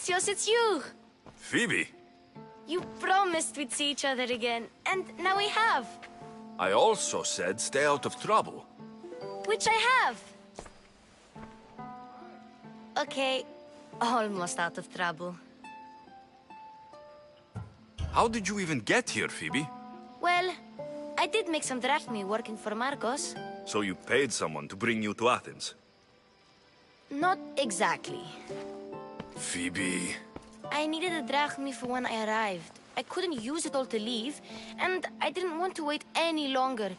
Alexios, it's you! Phoebe! You promised we'd see each other again, and now we have. I also said stay out of trouble. Which I have. Okay, almost out of trouble. How did you even get here, Phoebe? Well, I did make some drachmi working for Marcos. So you paid someone to bring you to Athens? Not exactly. Phoebe... I needed a drachmi for when I arrived. I couldn't use it all to leave, and I didn't want to wait any longer.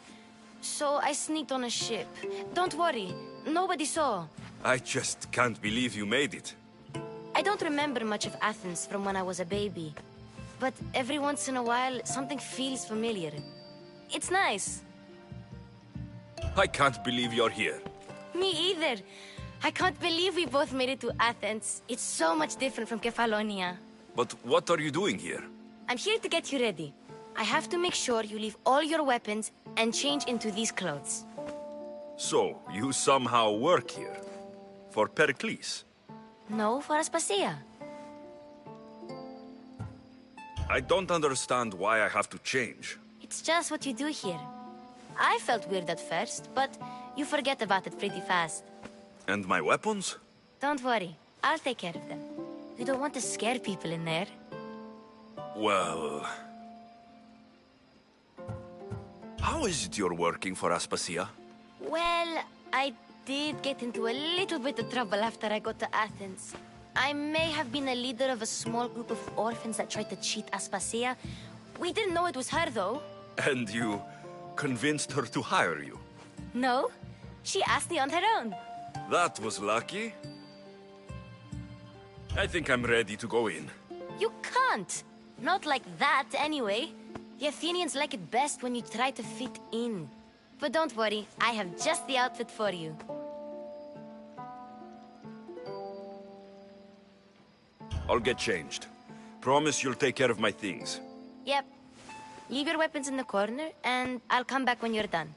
So I sneaked on a ship. Don't worry, nobody saw. I just can't believe you made it. I don't remember much of Athens from when I was a baby. But every once in a while, something feels familiar. It's nice. I can't believe you're here. Me either. I can't believe we both made it to Athens. It's so much different from Kefalonia. But what are you doing here? I'm here to get you ready. I have to make sure you leave all your weapons and change into these clothes. So, you somehow work here? For Pericles? No, for Aspasia. I don't understand why I have to change. It's just what you do here. I felt weird at first, but you forget about it pretty fast. And my weapons? Don't worry, I'll take care of them. You don't want to scare people in there. Well... How is it you're working for Aspasia? Well, I did get into a little bit of trouble after I got to Athens. I may have been a leader of a small group of orphans that tried to cheat Aspasia. We didn't know it was her, though. And you convinced her to hire you? No, she asked me on her own. That was lucky. I think I'm ready to go in. You can't. Not like that, anyway. The Athenians like it best when you try to fit in. But don't worry, I have just the outfit for you. I'll get changed. Promise you'll take care of my things. Yep. Leave your weapons in the corner, and I'll come back when you're done.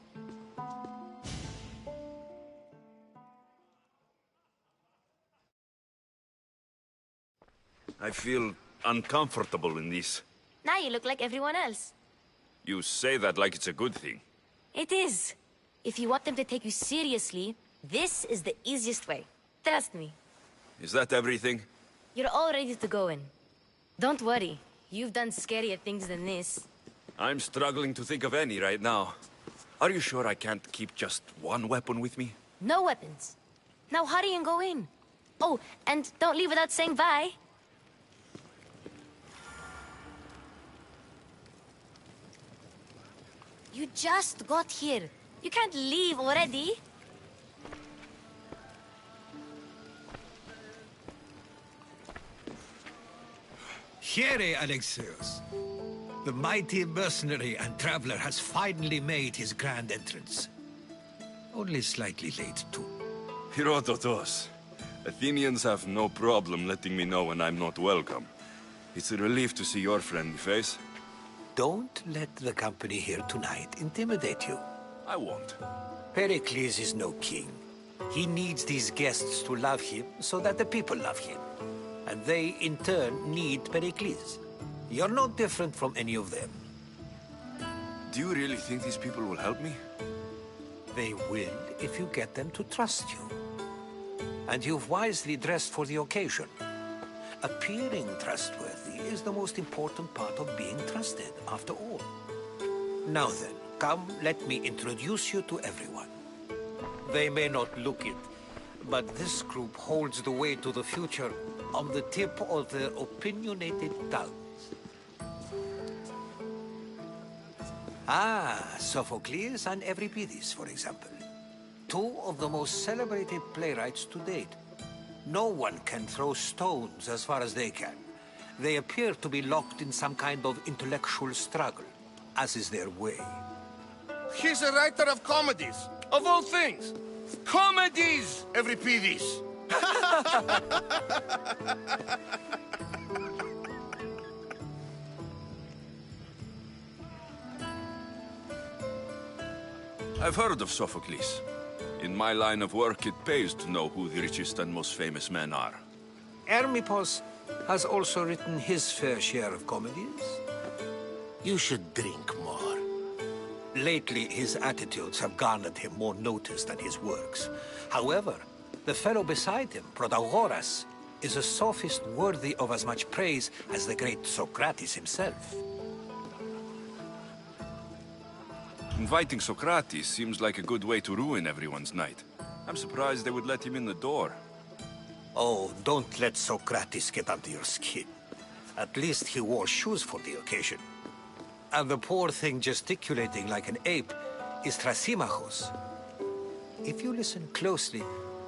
I feel uncomfortable in this. Now you look like everyone else. You say that like it's a good thing. It is. If you want them to take you seriously, this is the easiest way. Trust me. Is that everything? You're all ready to go in. Don't worry. You've done scarier things than this. I'm struggling to think of any right now. Are you sure I can't keep just one weapon with me? No weapons. Now hurry and go in. Oh, and don't leave without saying bye. You just got here. You can't leave already. Here, Alexios. The mighty mercenary and traveler has finally made his grand entrance. Only slightly late, too. Herodotos. Athenians have no problem letting me know when I'm not welcome. It's a relief to see your friendly face. Don't let the company here tonight intimidate you. I won't. Pericles is no king. He needs these guests to love him so that the people love him. And they, in turn, need Pericles. You're no different from any of them. Do you really think these people will help me? They will if you get them to trust you. And you've wisely dressed for the occasion. Appearing trustworthy is the most important part of being trusted, after all. Now then, come, let me introduce you to everyone. They may not look it, but this group holds the way to the future on the tip of their opinionated tongues. Ah, Sophocles and Euripides, for example. Two of the most celebrated playwrights to date. No one can throw stones as far as they can. They appear to be locked in some kind of intellectual struggle, as is their way. He's a writer of comedies, of all things. Comedies, Euripides. I've heard of Sophocles. In my line of work, it pays to know who the richest and most famous men are. Hermippos has also written his fair share of comedies. You should drink more. Lately, his attitudes have garnered him more notice than his works. However, the fellow beside him, Protagoras, is a sophist worthy of as much praise as the great Socrates himself. Inviting Socrates seems like a good way to ruin everyone's night. I'm surprised they would let him in the door. Oh, don't let Socrates get under your skin. At least he wore shoes for the occasion. And the poor thing gesticulating like an ape is Thrasymachos. If you listen closely,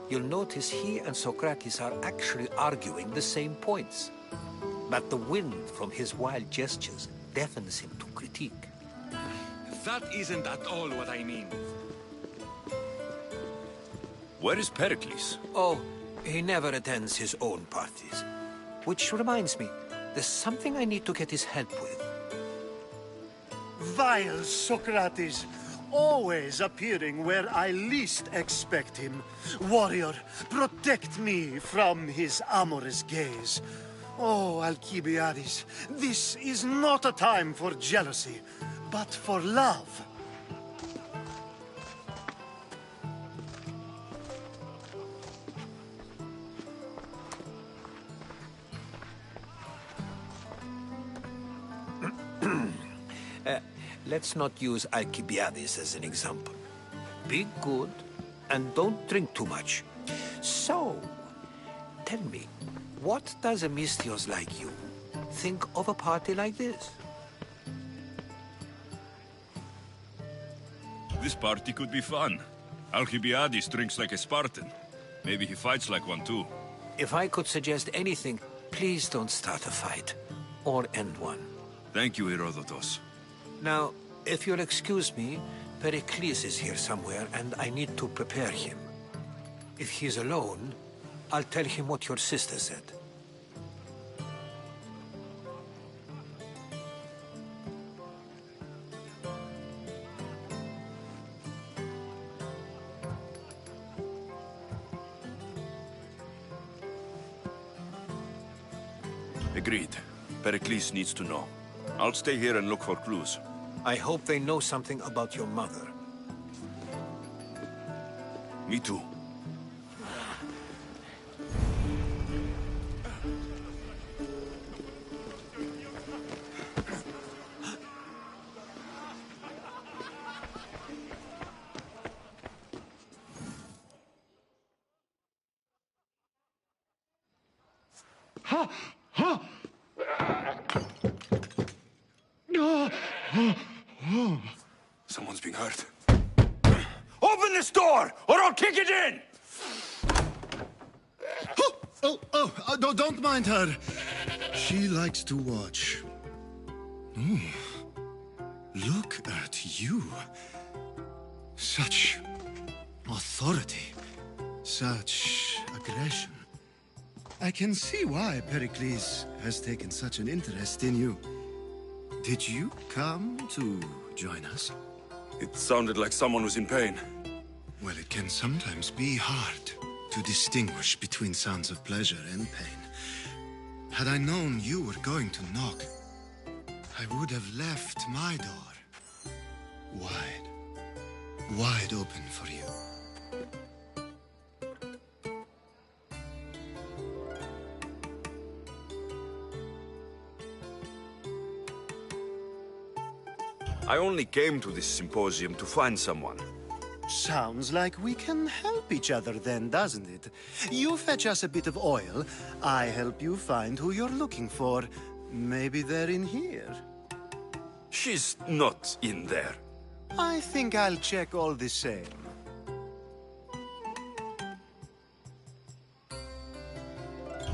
you'll notice he and Socrates are actually arguing the same points. But the wind from his wild gestures deafens him to critique. That isn't at all what I mean. Where is Pericles? Oh, he never attends his own parties. Which reminds me, there's something I need to get his help with. Vile Socrates, always appearing where I least expect him. Warrior, protect me from his amorous gaze. Oh, Alcibiades, this is not a time for jealousy, but for love. Let's not use Alcibiades as an example. Be good, and don't drink too much. So, tell me, what does a Misthios like you think of a party like this? This party could be fun. Alcibiades drinks like a Spartan. Maybe he fights like one too. If I could suggest anything, please don't start a fight, or end one. Thank you, Herodotus. Now, if you'll excuse me, Pericles is here somewhere, and I need to prepare him. If he's alone, I'll tell him what your sister said. Agreed. Pericles needs to know. I'll stay here and look for clues. I hope they know something about your mother. Me too. Someone's being hurt. Open this door, or I'll kick it in! Don't mind her. She likes to watch. Oh, look at you. Such authority. Such aggression. I can see why Pericles has taken such an interest in you. Did you come to join us? It sounded like someone was in pain. Well, it can sometimes be hard to distinguish between sounds of pleasure and pain. Had I known you were going to knock, I would have left my door wide open for you. I only came to this symposium to find someone. Sounds like we can help each other then, doesn't it? You fetch us a bit of oil, I help you find who you're looking for. Maybe they're in here. She's not in there. I think I'll check all the same.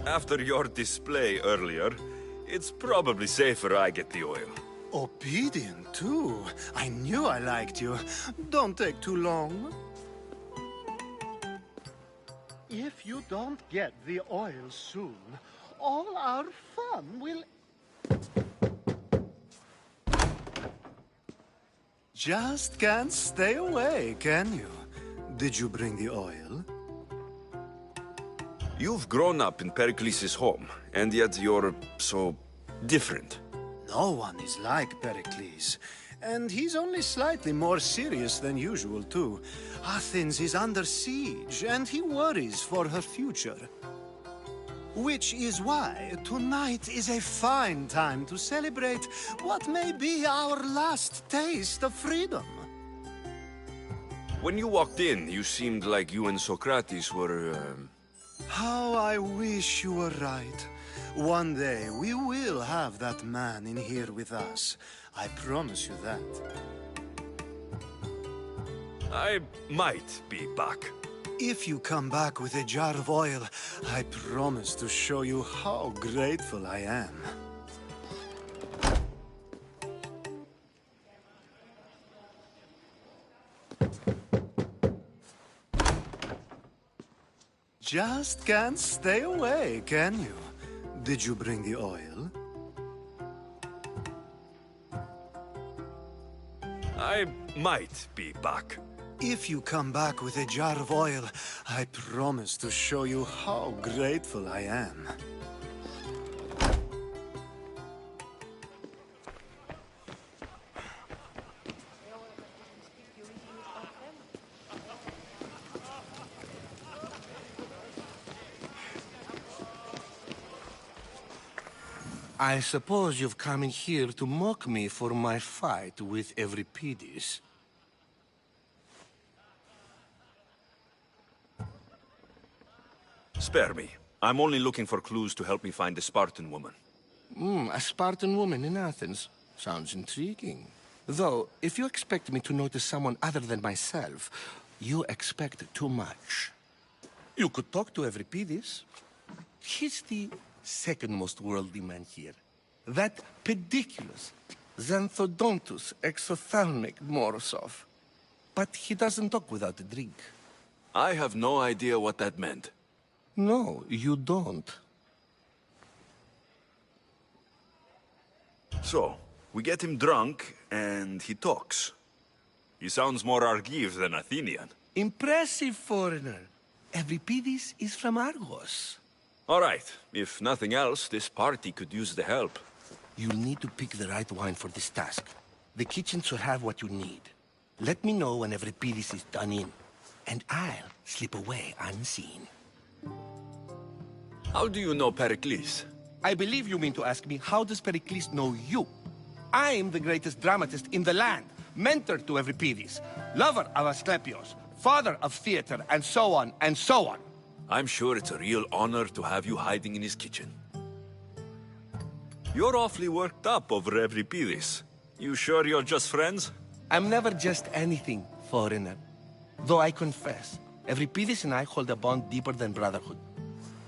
After your display earlier, it's probably safer I get the oil. Obedient, too. I knew I liked you. Don't take too long. If you don't get the oil soon, all our fun will... Just can't stay away, can you? Did you bring the oil? You've grown up in Pericles' home, and yet you're so different. No one is like Pericles. And he's only slightly more serious than usual, too. Athens is under siege, and he worries for her future. Which is why tonight is a fine time to celebrate what may be our last taste of freedom. When you walked in, you seemed like you and Socrates were, How I wish you were right. One day we will have that man in here with us. I promise you that. I might be back. If you come back with a jar of oil, I promise to show you how grateful I am. Just can't stay away, can you? Did you bring the oil? I might be back. If you come back with a jar of oil, I promise to show you how grateful I am. I suppose you've come in here to mock me for my fight with Euripides. Spare me. I'm only looking for clues to help me find a Spartan woman. A Spartan woman in Athens. Sounds intriguing. Though, if you expect me to notice someone other than myself, you expect too much. You could talk to Euripides. He's the second most worldly man here. That pediculous, xanthodontus exothalmic Morosov. But he doesn't talk without a drink. I have no idea what that meant. No, you don't. So, we get him drunk, and he talks. He sounds more Argive than Athenian. Impressive, foreigner. Euripides is from Argos. All right. If nothing else, this party could use the help. You'll need to pick the right wine for this task. The kitchen should have what you need. Let me know when Euripides is done in, and I'll slip away unseen. How do you know Pericles? I believe you mean to ask me, how does Pericles know you? I'm the greatest dramatist in the land, mentor to Euripides, lover of Asclepios, father of theater, and so on, and so on. I'm sure it's a real honor to have you hiding in his kitchen. You're awfully worked up over Euripides. You sure you're just friends? I'm never just anything, foreigner. Though I confess, Euripides and I hold a bond deeper than brotherhood.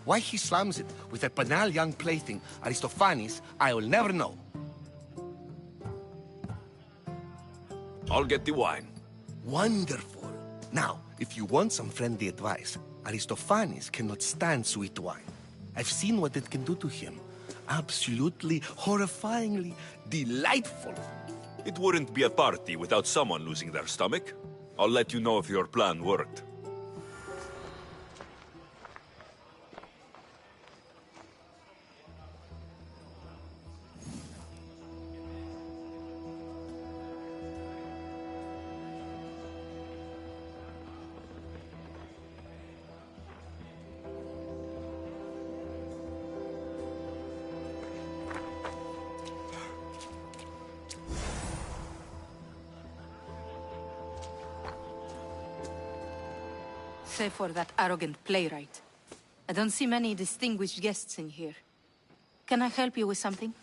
Why he slams it with a banal young plaything, Aristophanes, I will never know. I'll get the wine. Wonderful. Now, if you want some friendly advice, Aristophanes cannot stand sweet wine. I've seen what it can do to him. Absolutely, horrifyingly delightful. It wouldn't be a party without someone losing their stomach. I'll let you know if your plan worked. Save for that arrogant playwright. I don't see many distinguished guests in here. Can I help you with something?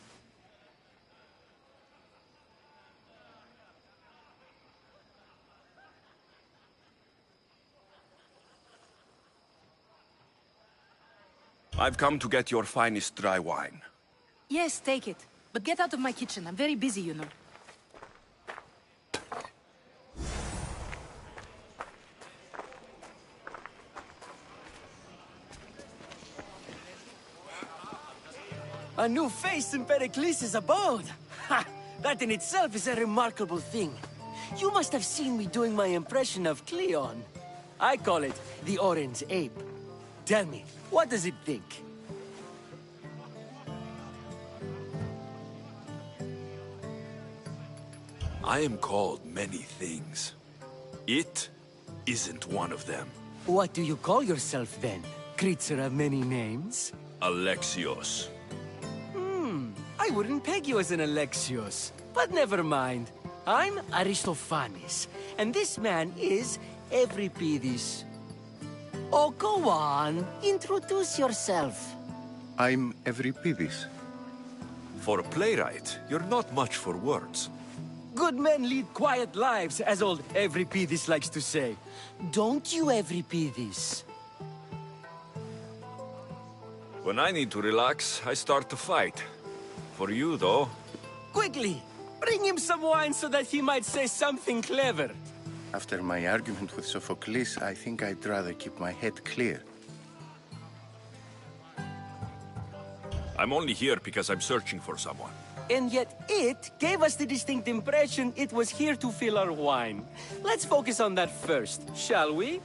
I've come to get your finest dry wine. Yes, take it. But get out of my kitchen. I'm very busy, you know. A new face in Pericles' abode! Ha! That in itself is a remarkable thing. You must have seen me doing my impression of Cleon. I call it the Orange Ape. Tell me, what does it think? I am called many things. It isn't one of them. What do you call yourself then? Creature of many names? Alexios. I wouldn't peg you as an Alexios, but never mind. I'm Aristophanes, and this man is Euripides. Oh, go on. Introduce yourself. I'm Euripides. For a playwright, you're not much for words. Good men lead quiet lives, as old Euripides likes to say. Don't you, Euripides? When I need to relax, I start to fight. For you, though, Quickly! Bring him some wine so that he might say something clever. After my argument with Sophocles, I think I'd rather keep my head clear. I'm only here because I'm searching for someone. And yet it gave us the distinct impression it was here to fill our wine. Let's focus on that first, shall we?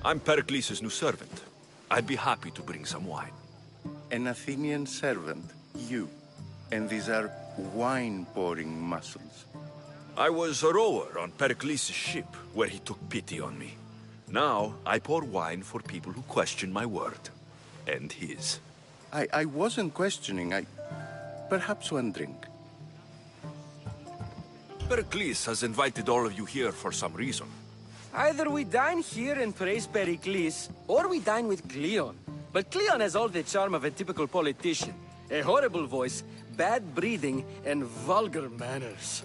I'm Pericles' new servant. I'd be happy to bring some wine. An Athenian servant, you. And these are wine-pouring muscles. I was a rower on Pericles' ship, where he took pity on me. Now, I pour wine for people who question my word. And his. I wasn't questioning, perhaps one drink. Pericles has invited all of you here for some reason. Either we dine here and praise Pericles, or we dine with Cleon. But Cleon has all the charm of a typical politician. A horrible voice, bad breeding, and vulgar manners.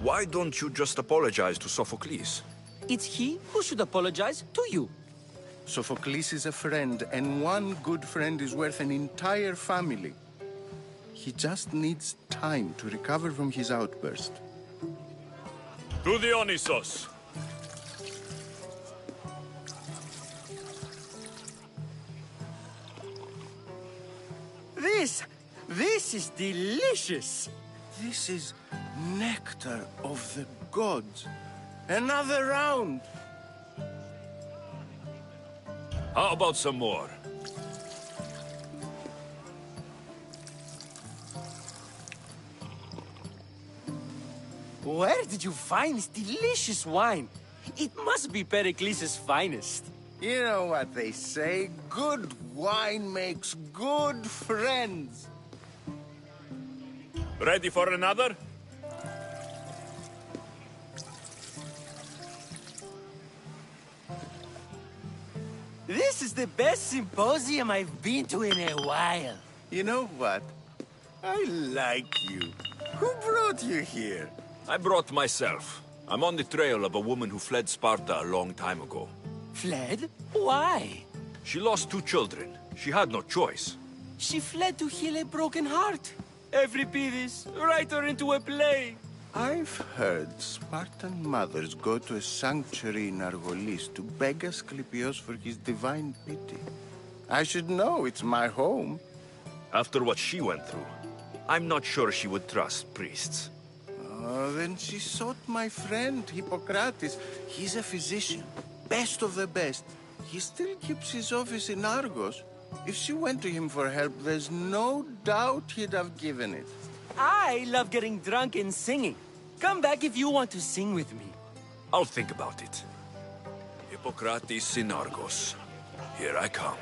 Why don't you just apologize to Sophocles? It's he who should apologize to you. Sophocles is a friend, and one good friend is worth an entire family. He just needs time to recover from his outburst. To Dionysos! This is delicious! This is nectar of the gods. Another round! How about some more? Where did you find this delicious wine? It must be Pericles' finest. You know what they say, good wine makes good friends. Ready for another? This is the best symposium I've been to in a while. You know what? I like you. Who brought you here? I brought myself. I'm on the trail of a woman who fled Sparta a long time ago. Fled? Why? She lost 2 children. She had no choice. She fled to heal a broken heart. Euripides, write her into a play. I've heard Spartan mothers go to a sanctuary in Argolis to beg Asclepios for his divine pity. I should know, it's my home. After what she went through, I'm not sure she would trust priests. Oh, then she sought my friend, Hippocrates. He's a physician, best of the best. He still keeps his office in Argos. If she went to him for help, there's no doubt he'd have given it. I love getting drunk and singing. Come back if you want to sing with me. I'll think about it. Hippocrates in Argos. Here I come.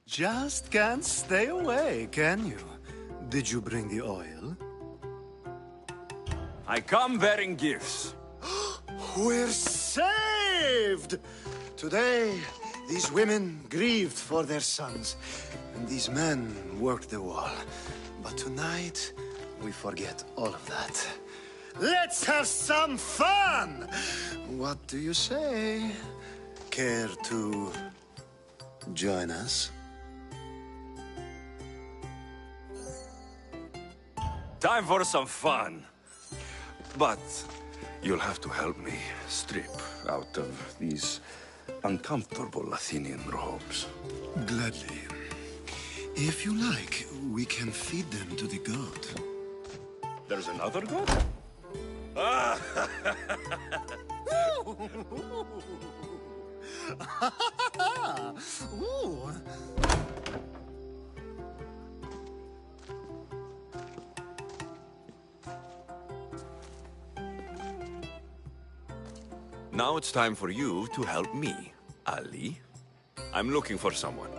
Just can't stay away, can you? Did you bring the oil? I come bearing gifts. We're saved! Today, these women grieved for their sons, and these men worked the wall. But tonight, we forget all of that. Let's have some fun! What do you say? Care to join us? Time for some fun. But you'll have to help me strip out of these uncomfortable Athenian robes. Gladly. If you like, we can feed them to the god. There's another god? Ah! Ooh. Now it's time for you to help me, Ali. I'm looking for someone.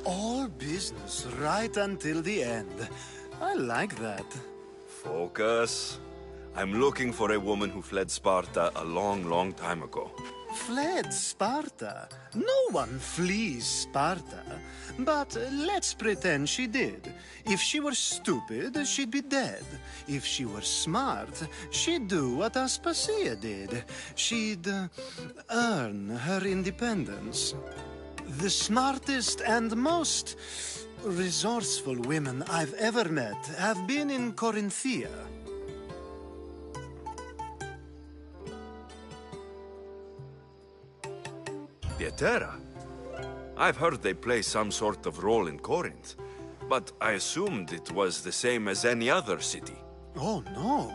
All business right until the end. I like that. Focus. I'm looking for a woman who fled Sparta a long, long time ago. Fled Sparta? No one flees Sparta. But let's pretend she did. If she were stupid, she'd be dead. If she were smart, she'd do what Aspasia did. She'd earn her independence. The smartest and most resourceful women I've ever met have been in Corinthia. Pietera? I've heard they play some sort of role in Corinth, but I assumed it was the same as any other city. Oh, no.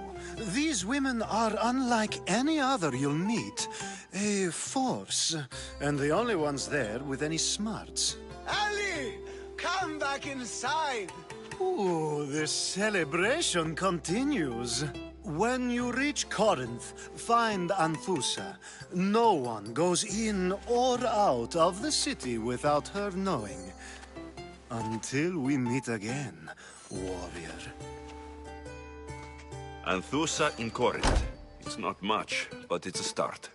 These women are unlike any other you'll meet. A force, and the only ones there with any smarts. Ali! Come back inside! Ooh, the celebration continues. When you reach Corinth, find Anthusa. No one goes in or out of the city without her knowing. Until we meet again, warrior. Anthusa in Corinth. It's not much, but it's a start.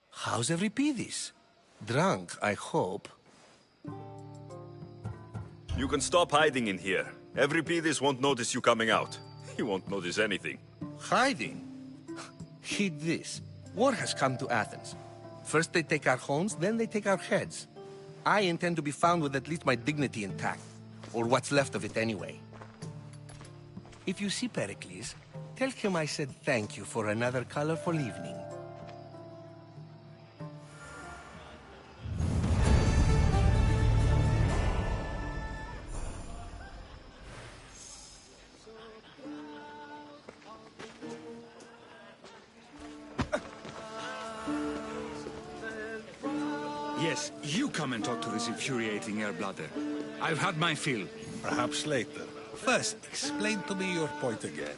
How's Euripides? Drunk, I hope. You can stop hiding in here. Euripides won't notice you coming out. He won't notice anything. Hiding? Heed this. War has come to Athens. First they take our homes, then they take our heads. I intend to be found with at least my dignity intact. Or what's left of it anyway. If you see Pericles, tell him I said thank you for another colorful evening. Yes, you come and talk to this infuriating airbladder. I've had my fill. Perhaps later. First, explain to me your point again.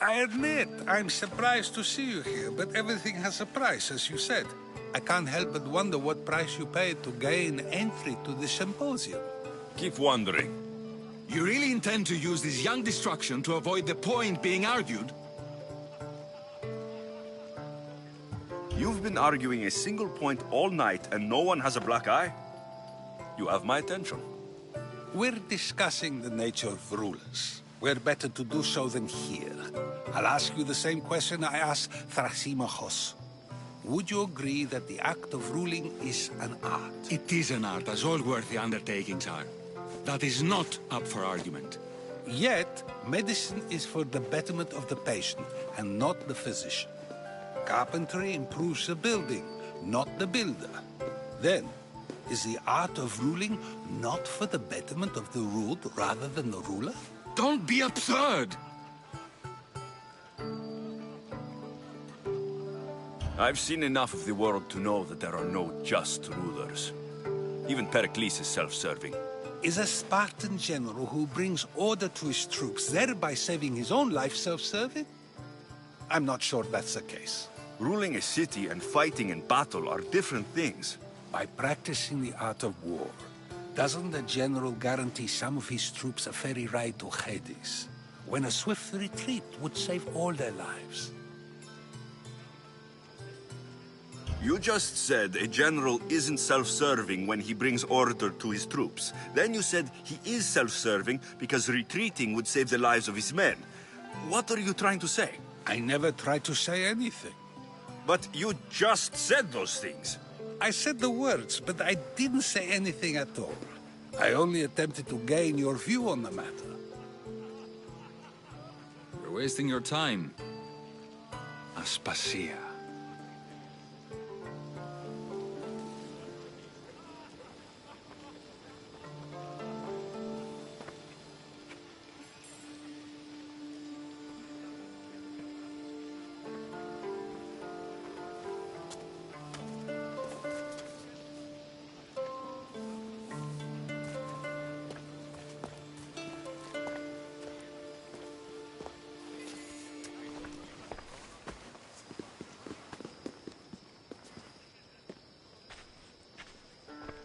I admit, I'm surprised to see you here, but everything has a price, as you said. I can't help but wonder what price you paid to gain entry to the symposium. Keep wondering. You really intend to use this young destruction to avoid the point being argued? You've been arguing a single point all night and no one has a black eye? You have my attention. We're discussing the nature of rulers. Where better to do so than here? I'll ask you the same question I asked Thrasymachos. Would you agree that the act of ruling is an art? It is an art, as all worthy undertakings are. That is not up for argument. Yet, medicine is for the betterment of the patient, and not the physician. Carpentry improves the building, not the builder. Then, is the art of ruling not for the betterment of the ruled rather than the ruler? Don't be absurd! I've seen enough of the world to know that there are no just rulers. Even Pericles is self-serving. Is a Spartan general who brings order to his troops, thereby saving his own life, self-serving? I'm not sure that's the case. Ruling a city and fighting in battle are different things. By practicing the art of war, doesn't the general guarantee some of his troops a ferry ride to Hades, when a swift retreat would save all their lives? You just said a general isn't self-serving when he brings order to his troops. Then you said he is self-serving because retreating would save the lives of his men. What are you trying to say? I never tried to say anything. But you just said those things. I said the words, but I didn't say anything at all. I only attempted to gain your view on the matter. We're wasting your time. Aspasia.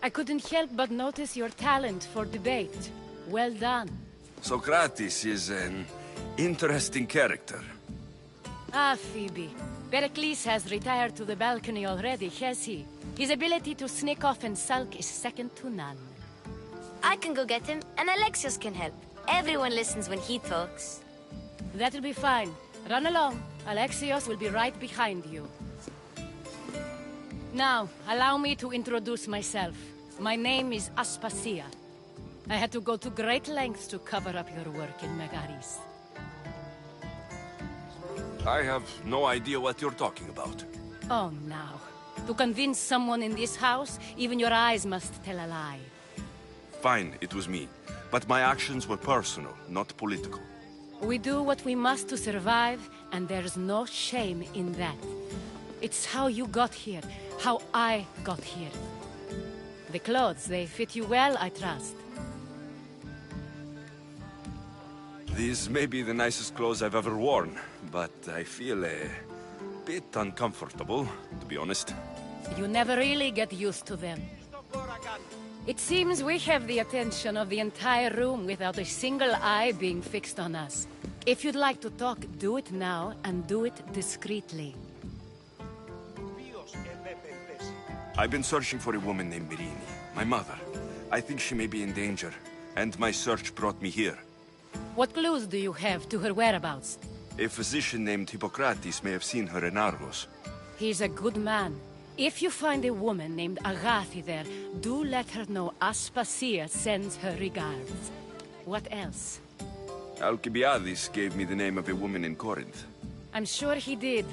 I couldn't help but notice your talent for debate. Well done. Socrates is an interesting character. Ah, Phoebe. Pericles has retired to the balcony already, has he? His ability to sneak off and sulk is second to none. I can go get him, and Alexios can help. Everyone listens when he talks. That'll be fine. Run along. Alexios will be right behind you. Now, allow me to introduce myself. My name is Aspasia. I had to go to great lengths to cover up your work in Megaris. I have no idea what you're talking about. Oh, now. To convince someone in this house, even your eyes must tell a lie. Fine, it was me. But my actions were personal, not political. We do what we must to survive, and there's no shame in that. It's how you got here, how I got here. The clothes, they fit you well, I trust. These may be the nicest clothes I've ever worn, but I feel a bit uncomfortable, to be honest. You never really get used to them. It seems we have the attention of the entire room without a single eye being fixed on us. If you'd like to talk, do it now, and do it discreetly. I've been searching for a woman named Mirini, my mother. I think she may be in danger, and my search brought me here. What clues do you have to her whereabouts? A physician named Hippocrates may have seen her in Argos. He's a good man. If you find a woman named Agathi there, do let her know Aspasia sends her regards. What else? Alcibiades gave me the name of a woman in Corinth. I'm sure he did.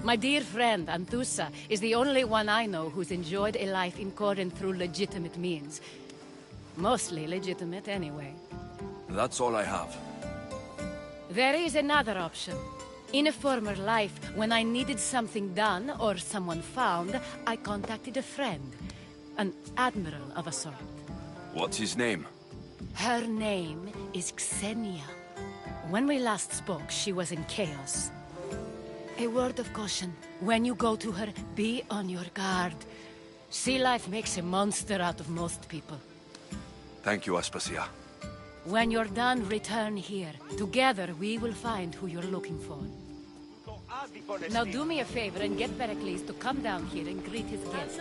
My dear friend, Anthusa, is the only one I know who's enjoyed a life in Corinth through legitimate means. Mostly legitimate, anyway. That's all I have. There is another option. In a former life, when I needed something done or someone found, I contacted a friend. An admiral of a sort. What's his name? Her name is Xenia. When we last spoke, she was in chaos. A word of caution. When you go to her, be on your guard. Sea life makes a monster out of most people. Thank you, Aspasia. When you're done, return here. Together, we will find who you're looking for. Now do me a favor and get Pericles to come down here and greet his guests.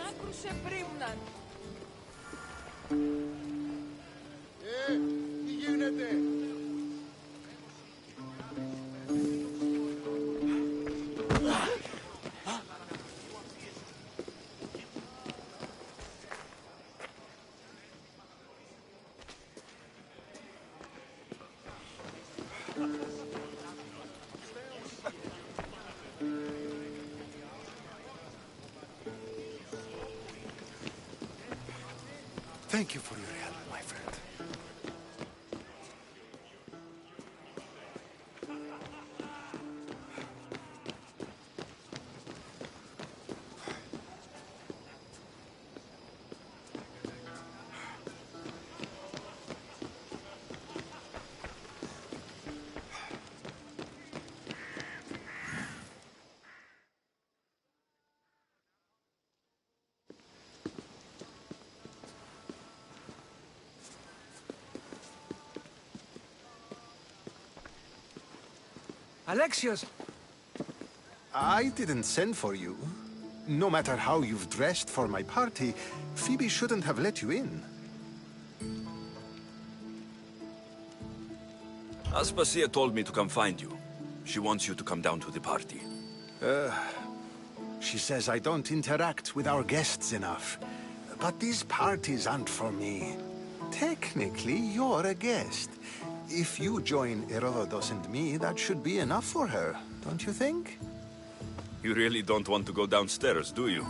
Thank you for your help, my friend. Alexios! I didn't send for you. No matter how you've dressed for my party, Phoebe shouldn't have let you in. Aspasia told me to come find you. She wants you to come down to the party. She says I don't interact with our guests enough. But these parties aren't for me. Technically, you're a guest. If you join Herodotus and me, that should be enough for her, don't you think? You really don't want to go downstairs, do you?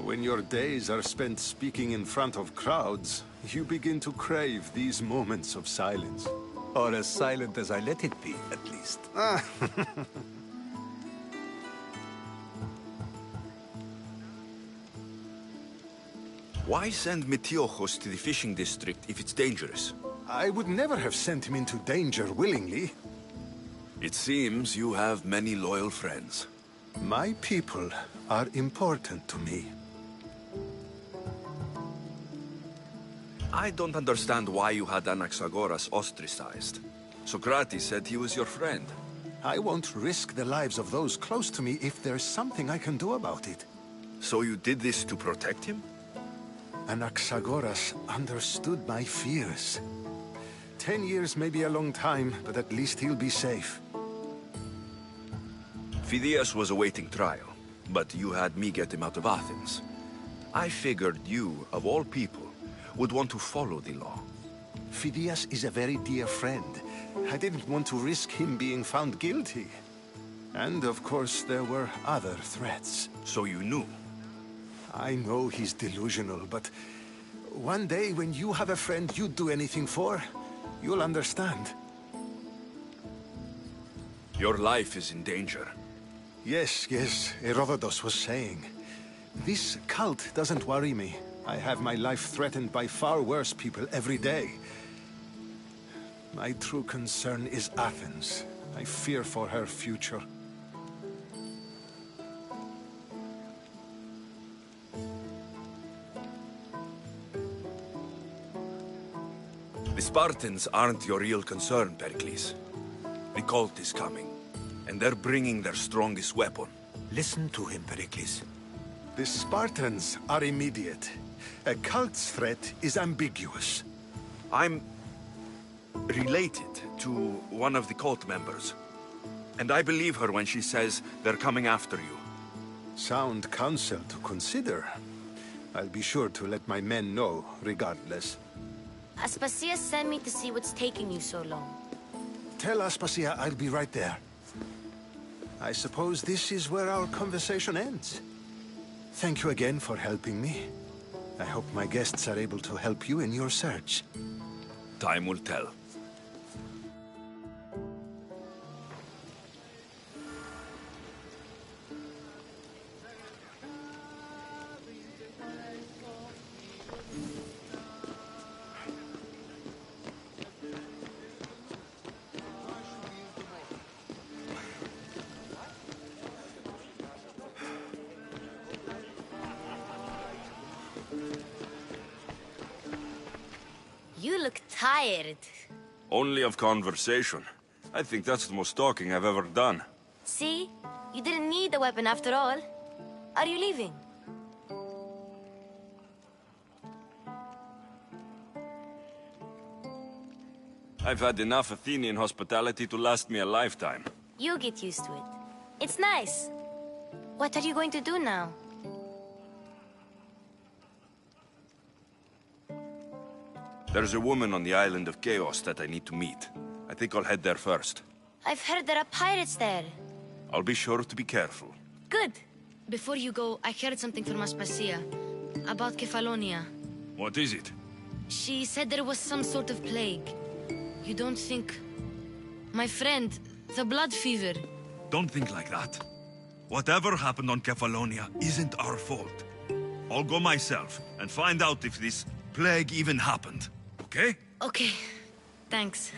When your days are spent speaking in front of crowds, you begin to crave these moments of silence. Or as silent as I let it be, at least. Why send Metiochos to the fishing district if it's dangerous? I would never have sent him into danger willingly. It seems you have many loyal friends. My people are important to me. I don't understand why you had Anaxagoras ostracized. Socrates said he was your friend. I won't risk the lives of those close to me if there's something I can do about it. So you did this to protect him? Anaxagoras understood my fears. 10 years may be a long time, but at least he'll be safe. Phidias was awaiting trial, but you had me get him out of Athens. I figured you, of all people, would want to follow the law. Phidias is a very dear friend. I didn't want to risk him being found guilty. And of course, there were other threats. So you knew? I know he's delusional, but one day when you have a friend you'd do anything for, you'll understand. Your life is in danger. Yes, Herodotus was saying. This cult doesn't worry me. I have my life threatened by far worse people every day. My true concern is Athens. I fear for her future. The Spartans aren't your real concern, Pericles. The cult is coming, and they're bringing their strongest weapon. Listen to him, Pericles. The Spartans are immediate. A cult's threat is ambiguous. I'm related to one of the cult members. And I believe her when she says they're coming after you. Sound counsel to consider. I'll be sure to let my men know, regardless. Aspasia sent me to see what's taking you so long. Tell Aspasia I'll be right there. I suppose this is where our conversation ends. Thank you again for helping me. I hope my guests are able to help you in your search. Time will tell. You look tired. Only of conversation. I think that's the most talking I've ever done. See? You didn't need the weapon after all. Are you leaving? I've had enough Athenian hospitality to last me a lifetime. You get used to it. It's nice. What are you going to do now? There's a woman on the island of Chaos that I need to meet. I think I'll head there first. I've heard there are pirates there. I'll be sure to be careful. Good. Before you go, I heard something from Aspasia about Kefalonia. What is it? She said there was some sort of plague. You don't think... My friend, the blood fever. Don't think like that. Whatever happened on Kefalonia isn't our fault. I'll go myself and find out if this plague even happened, okay? Okay, thanks.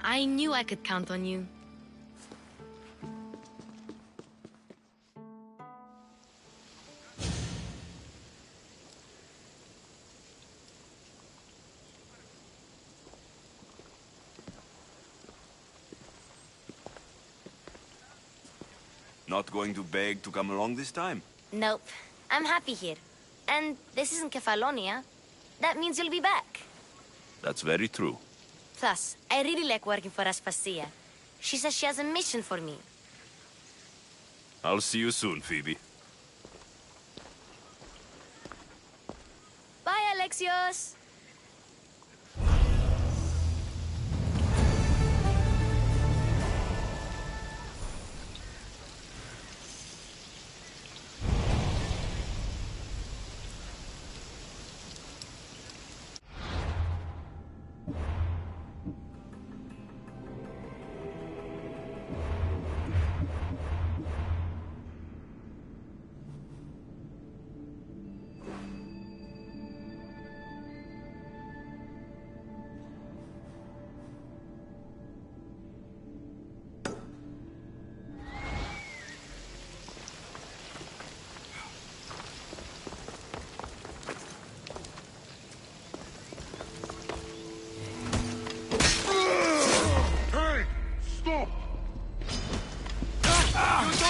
I knew I could count on you. Not going to beg to come along this time? Nope. I'm happy here. And this isn't Kefalonia. That means you'll be back. That's very true. Plus, I really like working for Aspasia. She says she has a mission for me. I'll see you soon, Phoebe. Bye, Alexios!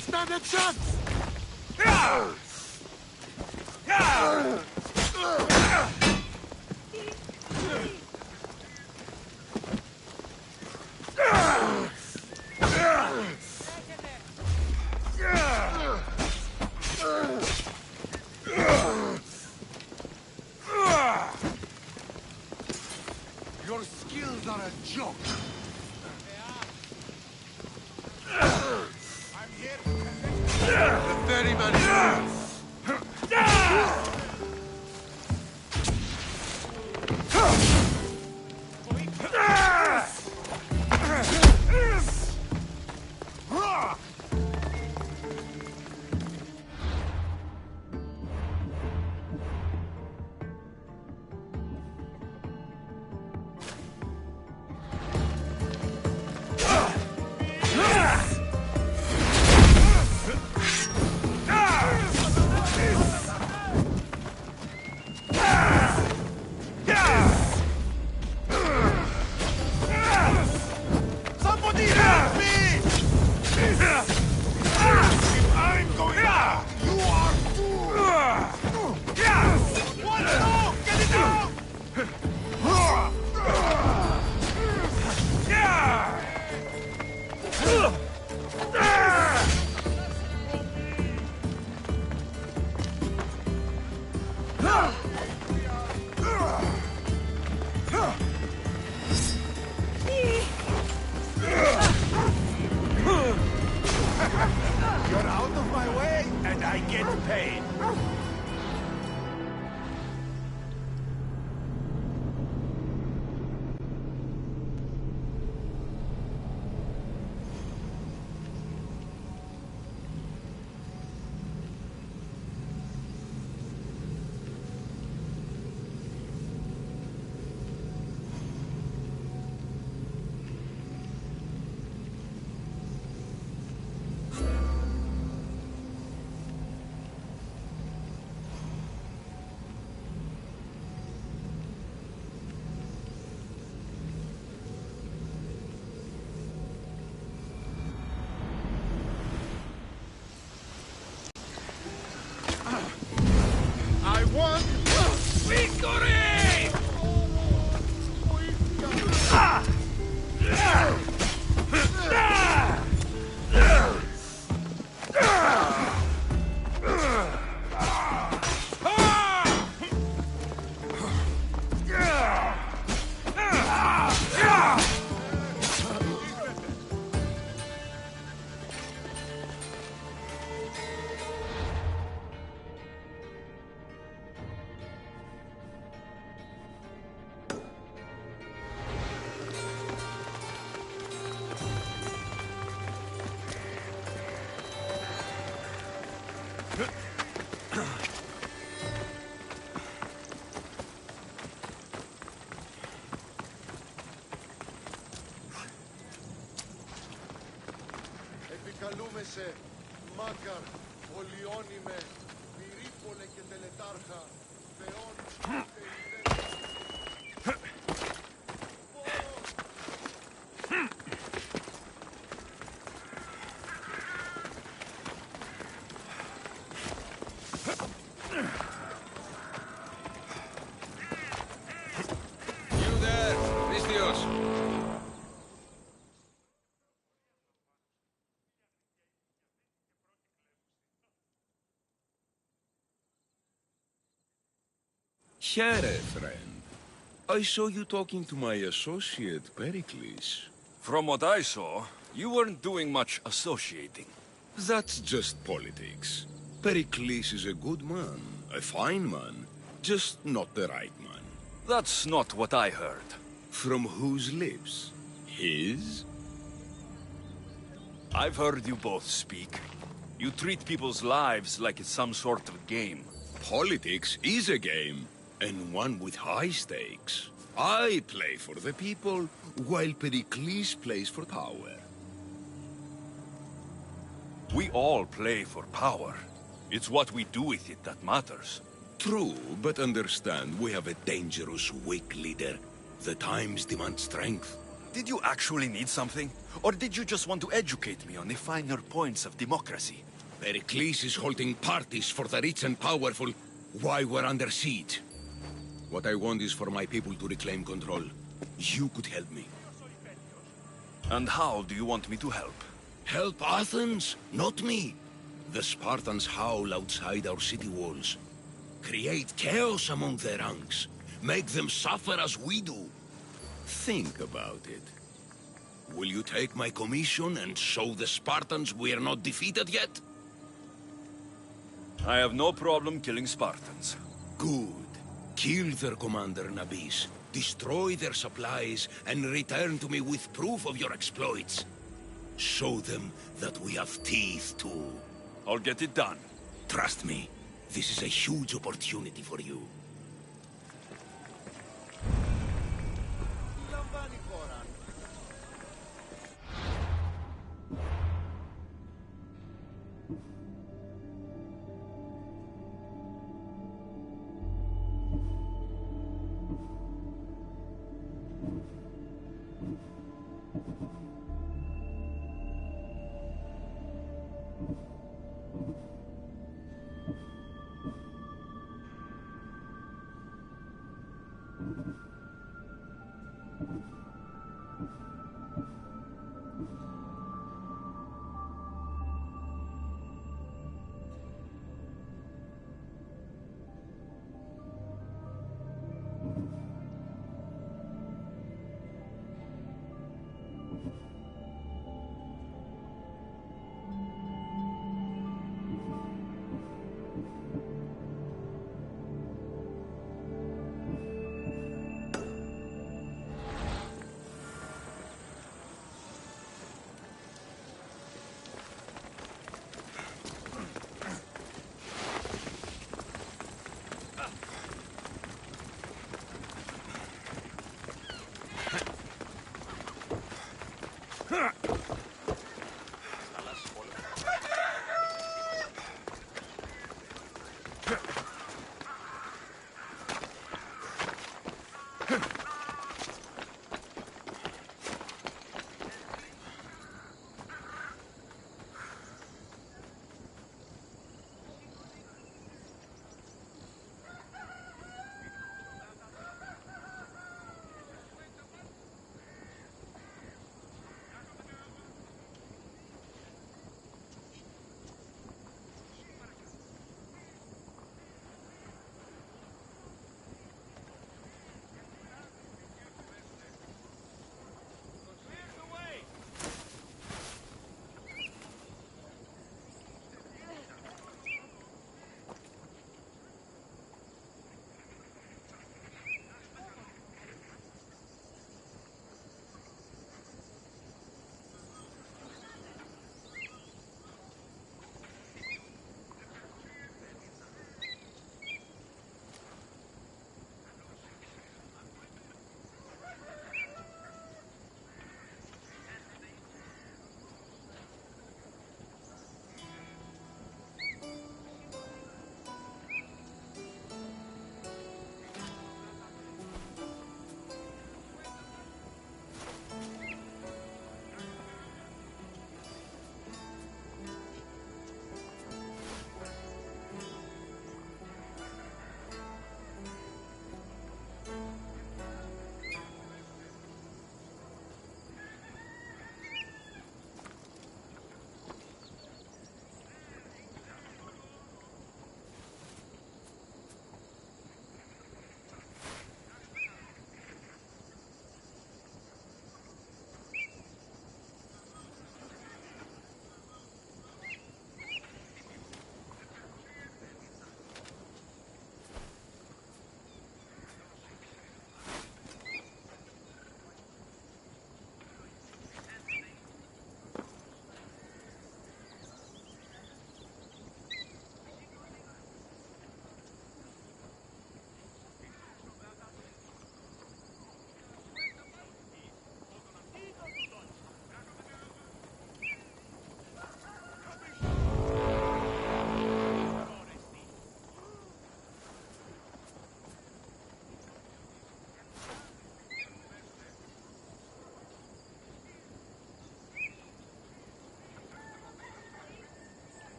Stand a chance! Your skills are a joke. The ferryman. You're out of my way, and I get paid. I want victory! Επικαλούμε σε Μάκαρ, Πολιόνιμε, Πυρίπολε και Τελετάρχα, Θεών και You there, Vistios. Here, friend. I saw you talking to my associate, Pericles. From what I saw, you weren't doing much associating. That's just politics. Pericles is a good man, a fine man, just not the right man. That's not what I heard. From whose lips? His? I've heard you both speak. You treat people's lives like it's some sort of game. Politics is a game, and one with high stakes. I play for the people, while Pericles plays for power. We all play for power. It's what we do with it that matters. True, but understand, we have a dangerous, weak leader. The times demand strength. Did you actually need something? Or did you just want to educate me on the finer points of democracy? Pericles is holding parties for the rich and powerful while we're under siege. What I want is for my people to reclaim control. You could help me. And how do you want me to help? Help Athens, not me. The Spartans howl outside our city walls. Create chaos among their ranks. Make them suffer as we do. Think about it. Will you take my commission and show the Spartans we are not defeated yet? I have no problem killing Spartans. Good. Kill their commander, Nabis. Destroy their supplies and return to me with proof of your exploits. Show them that we have teeth too. I'll get it done. Trust me, this is a huge opportunity for you.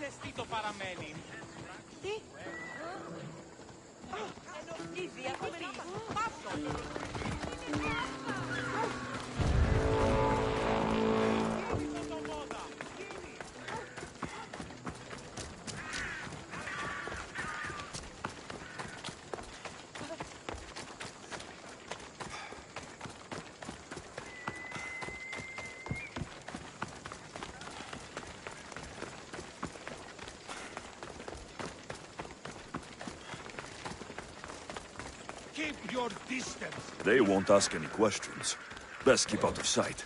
ζεστή το παραμένει. Τι? Ήδη έχω βρει. Παύλο. Keep your distance. They won't ask any questions. Best keep out of sight.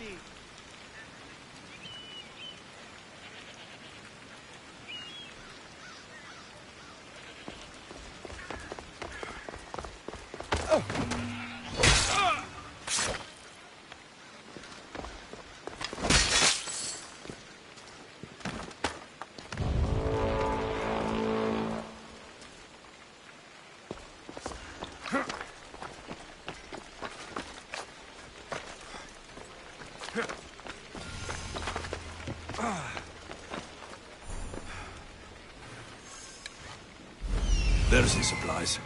me. There's the supplies.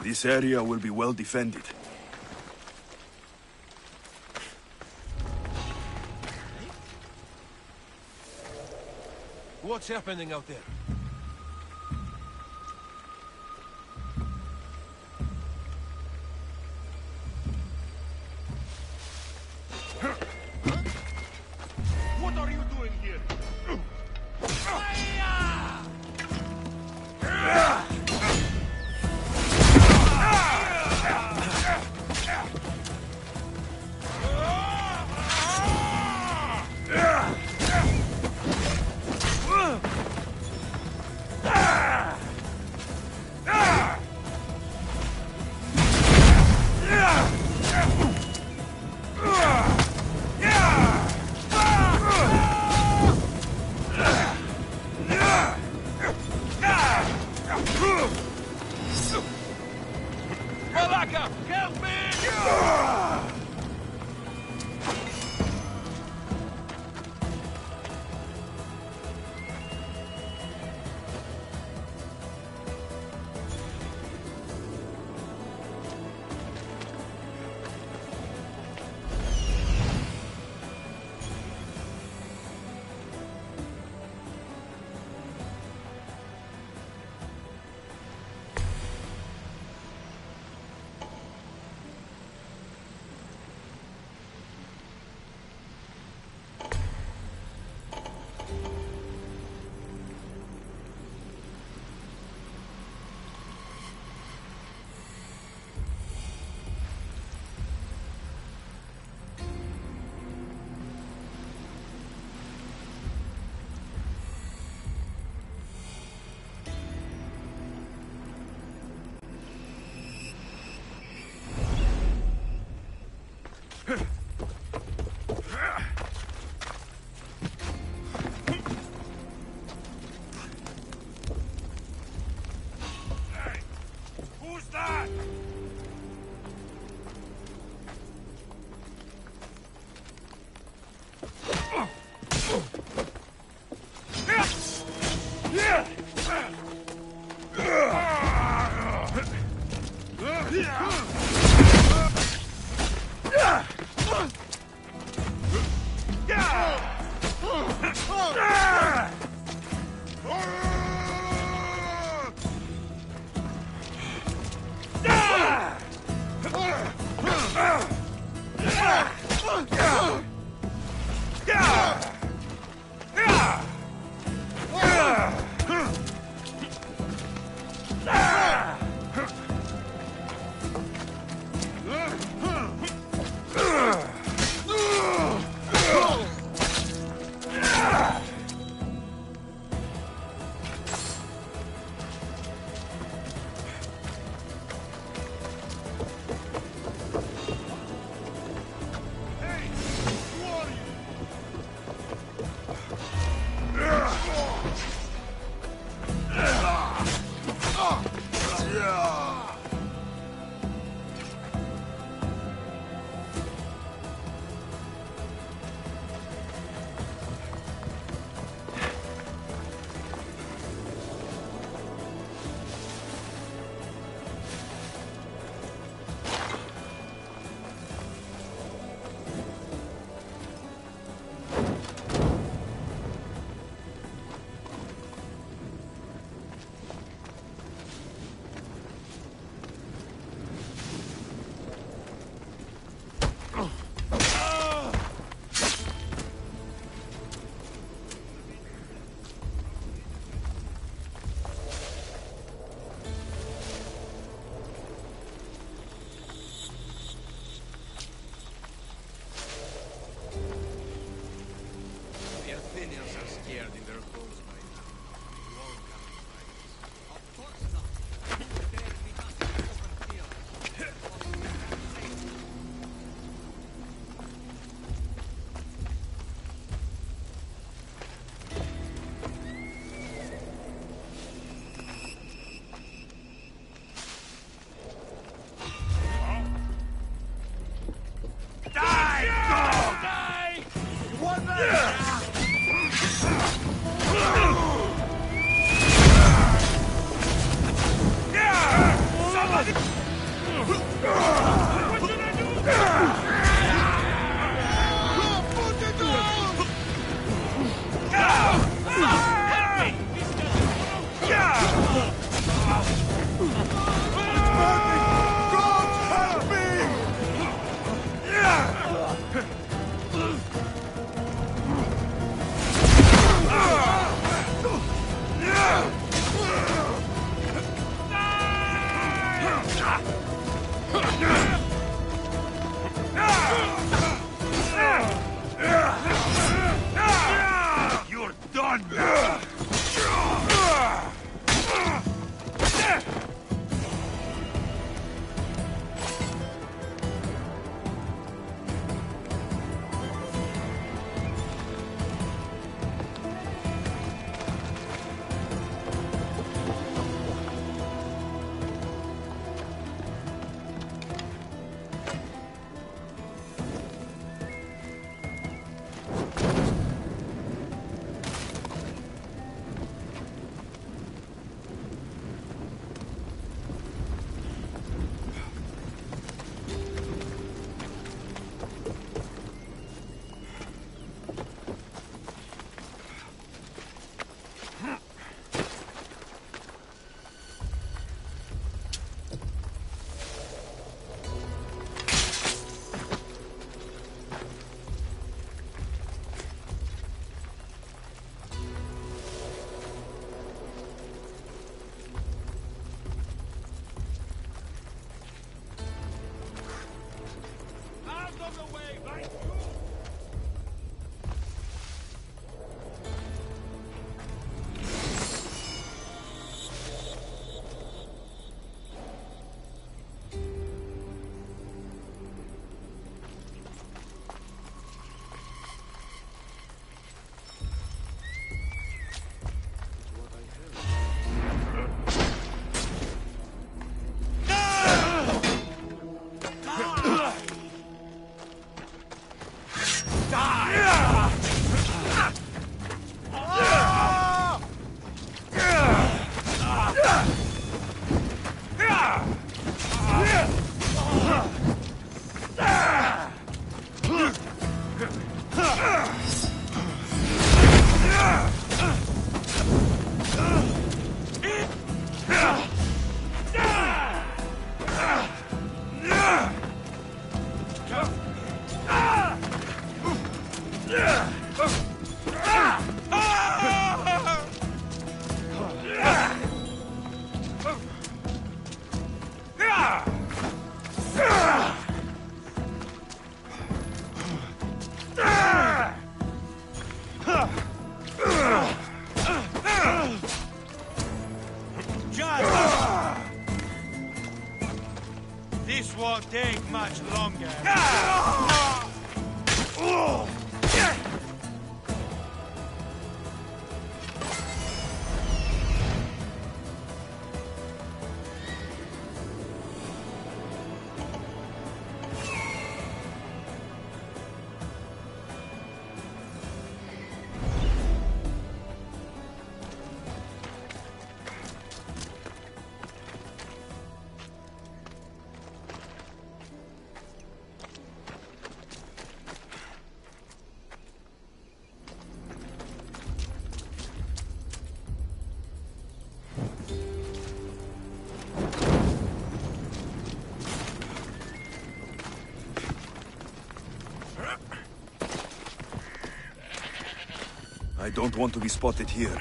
This area will be well defended. What's happening out there? What are you doing here? Malaka, help me! Who's that? on now! This won't take much longer. I don't want to be spotted here.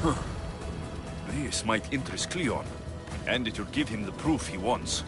This might interest Cleon, and it will give him the proof he wants.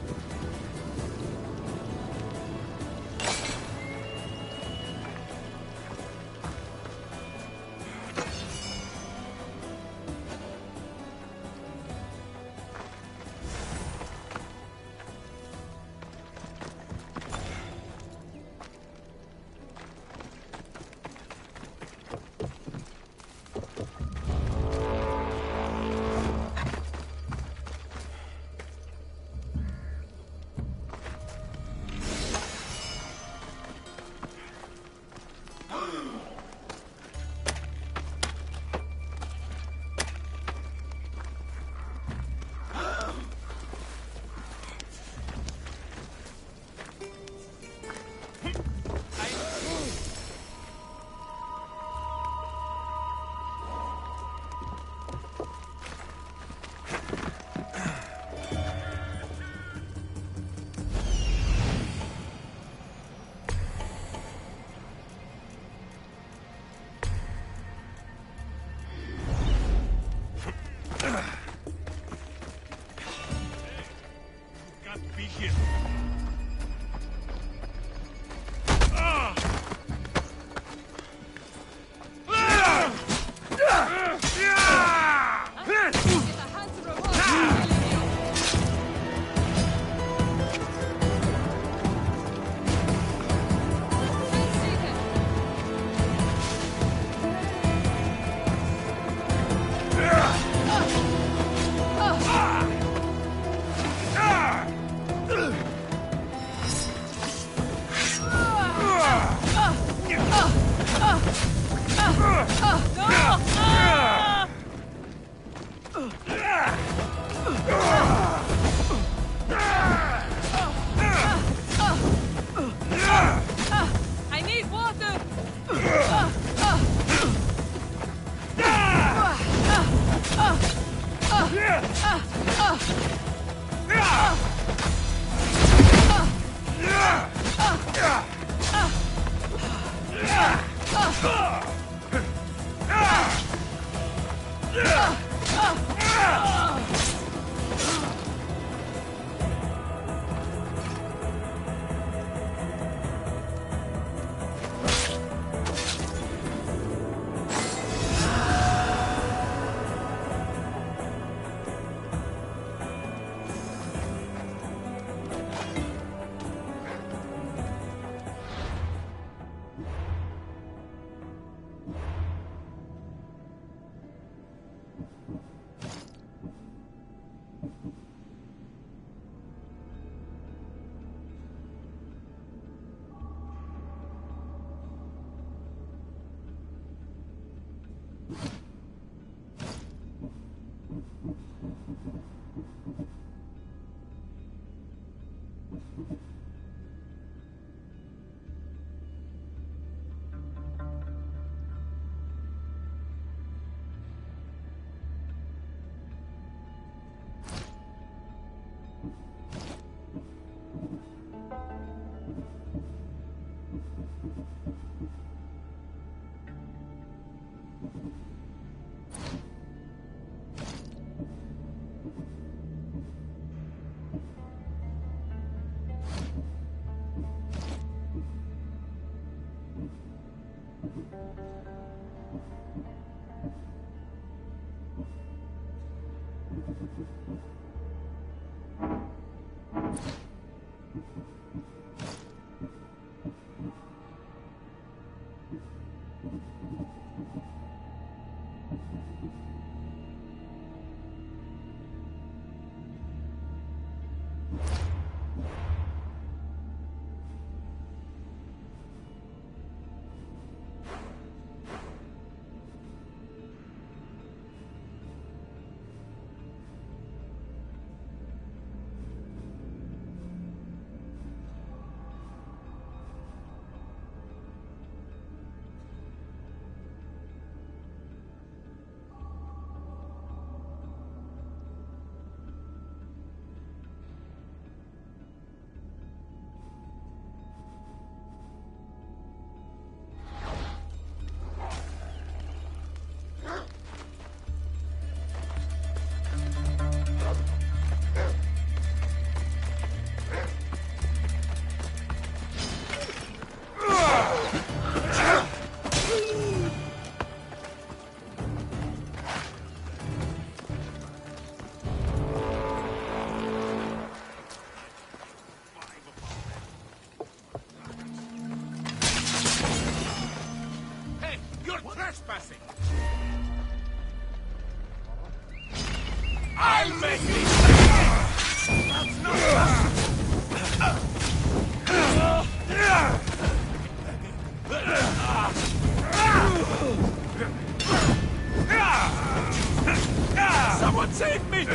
Save me! No!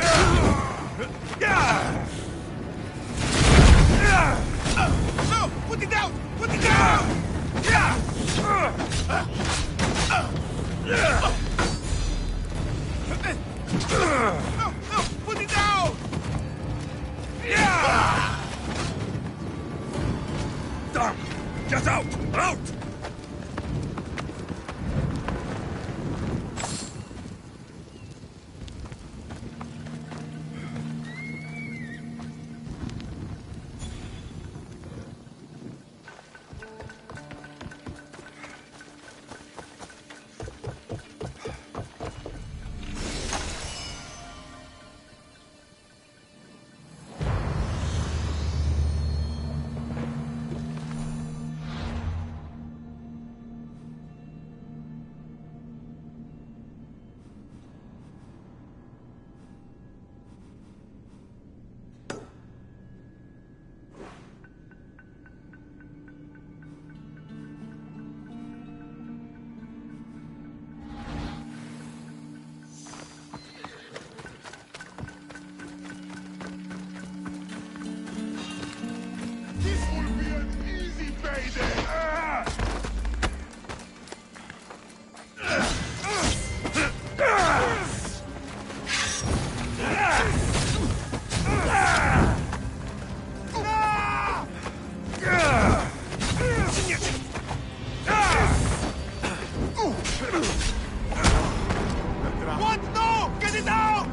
Put it down! Put it down! No! No! Put it down! Damn! Get out! Out! This will be an easy payday! What? No! Get it out!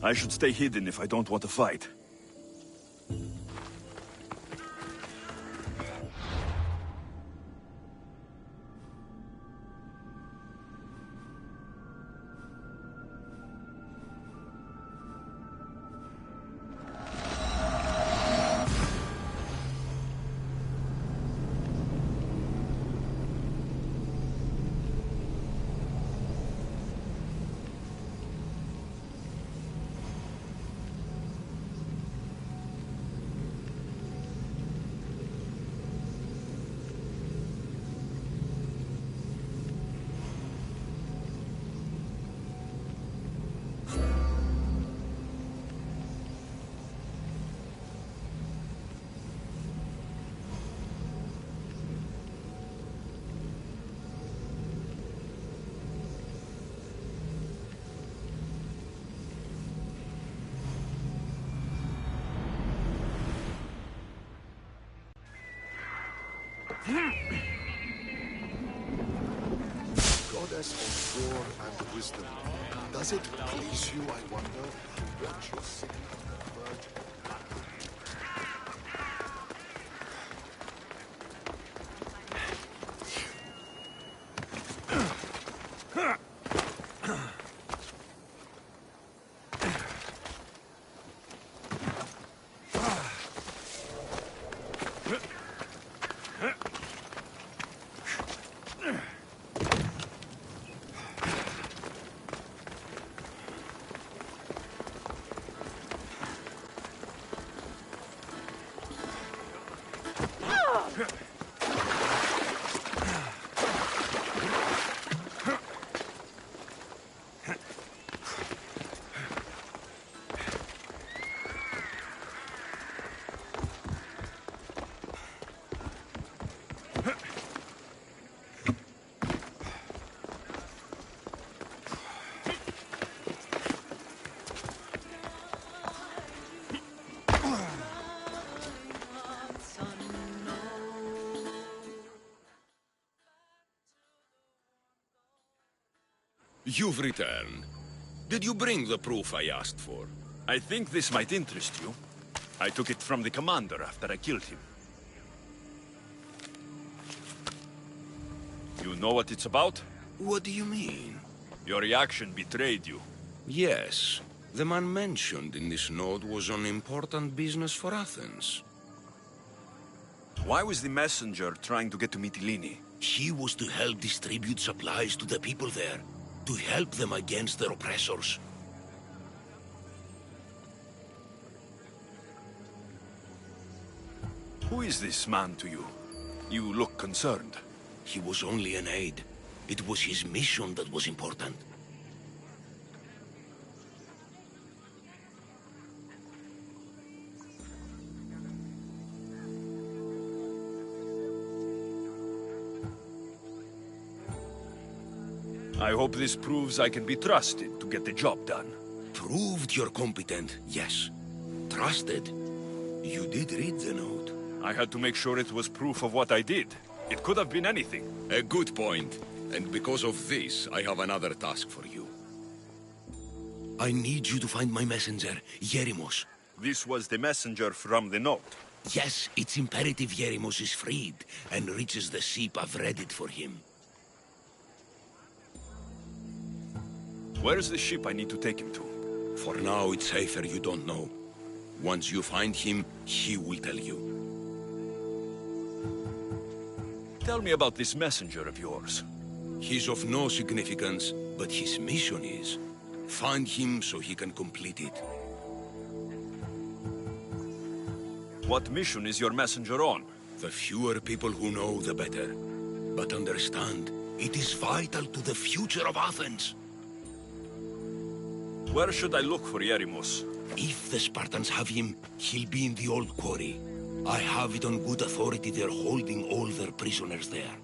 I should stay hidden if I don't want to fight. Goddess of war and wisdom, does it please you, I wonder, to watch your sick virgin? You've returned. Did you bring the proof I asked for? I think this might interest you. I took it from the commander after I killed him. You know what it's about? What do you mean? Your reaction betrayed you. Yes. The man mentioned in this note was on important business for Athens. Why was the messenger trying to get to Mytilene? He was to help distribute supplies to the people there, to help them against their oppressors. Who is this man to you? You look concerned. He was only an aide. It was his mission that was important. I hope this proves I can be trusted to get the job done. Proved you're competent, yes. Trusted. You did read the note. I had to make sure it was proof of what I did. It could have been anything. A good point. And because of this, I have another task for you. I need you to find my messenger, Yerimos. This was the messenger from the note. Yes, it's imperative Yerimos is freed and reaches the ship I've readied for him. Where's the ship I need to take him to? For now, it's safer you don't know. Once you find him, he will tell you. Tell me about this messenger of yours. He's of no significance, but his mission is. Find him so he can complete it. What mission is your messenger on? The fewer people who know, the better. But understand, it is vital to the future of Athens. Where should I look for Yerimos? If the Spartans have him, he'll be in the old quarry. I have it on good authority they're holding all their prisoners there.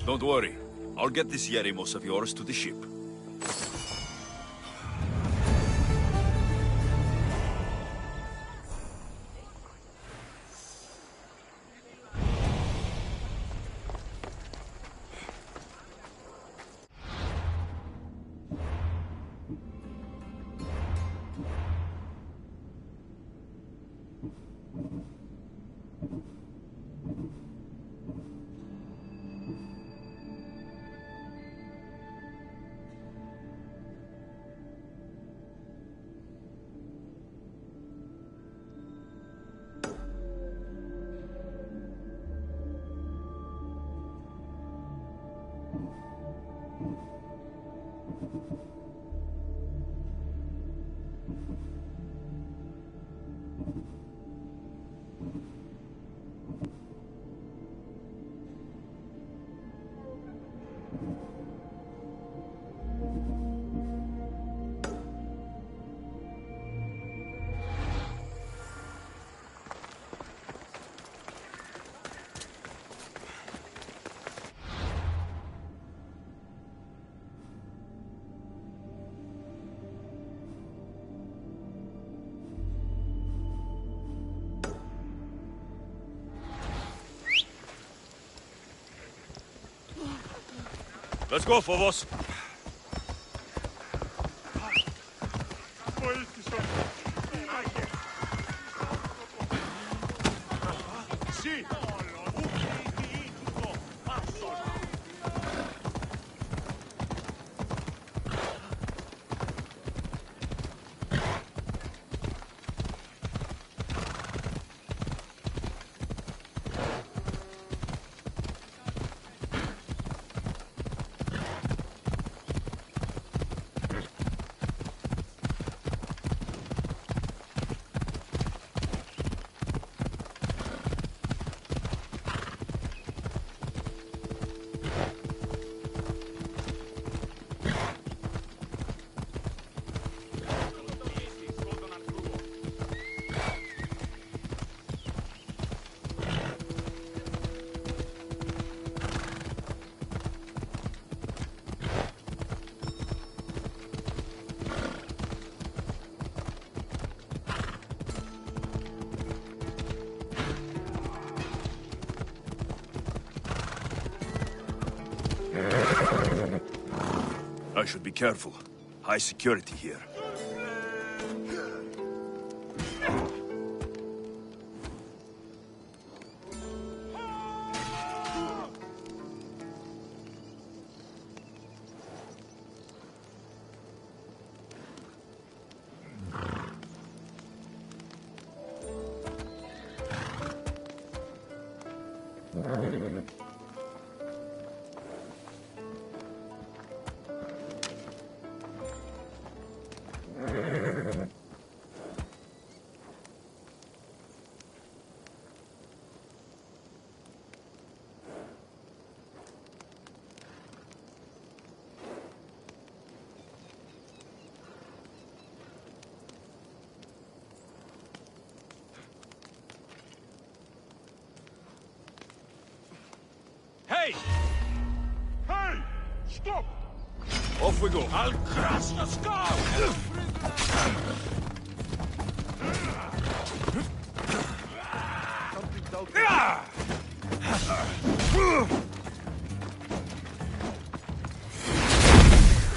Don't worry. I'll get this Yerimos of yours to the ship. Let's go, Phobos. I should be careful. High security here. Hey! Hey! Stop! Off we go. I'll crush your skull!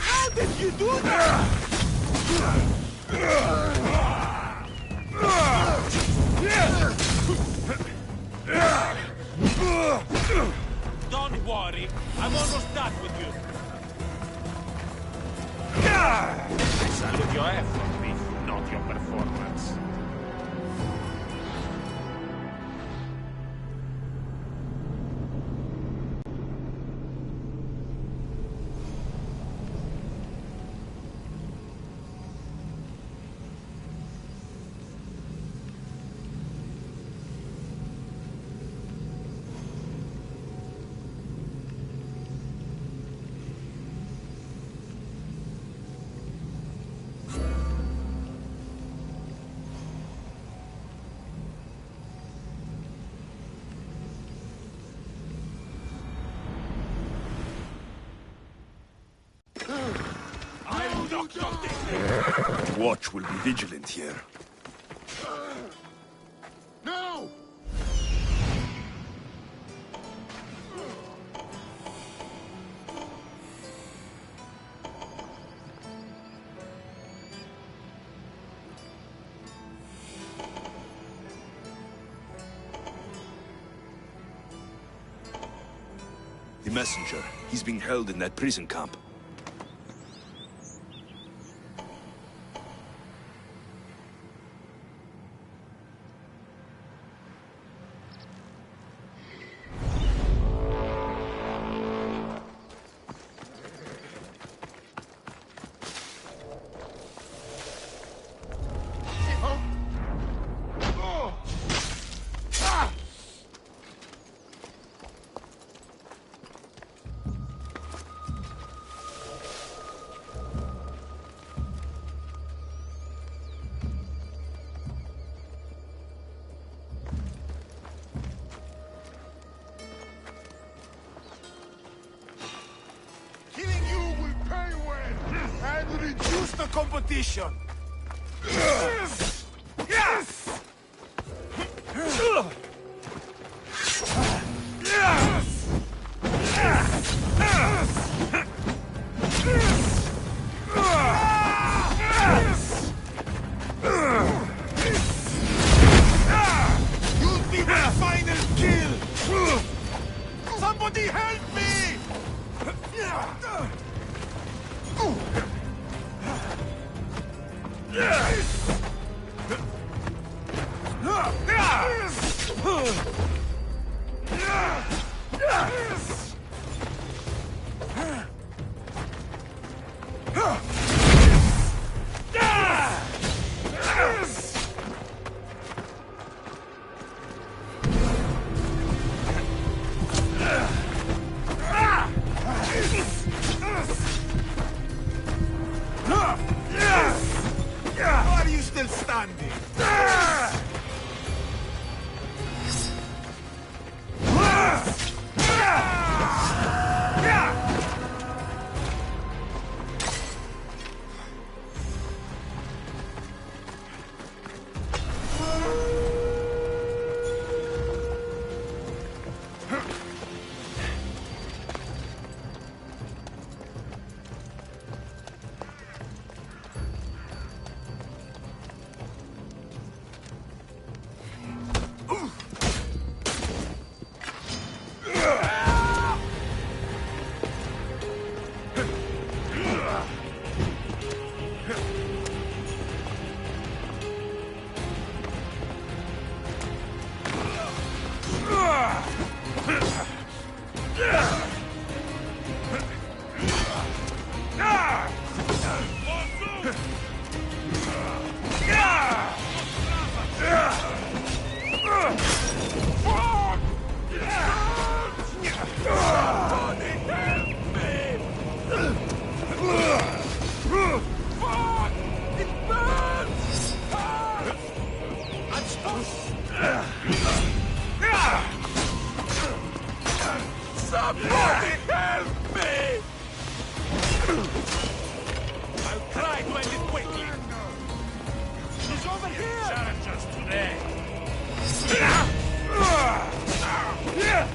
How did you do that? Don't worry, I'm almost done with you. I salute your effort, not your performance. Watch will be vigilant here. No! The messenger. He's being held in that prison camp. Killing you will pay well and reduce the competition. Yes! Yes! You'll be my final kill! Somebody help me! Why are you still standing? Somebody help me! I'll try to end it quickly. He's over here! Challenge us today. No! He's over here!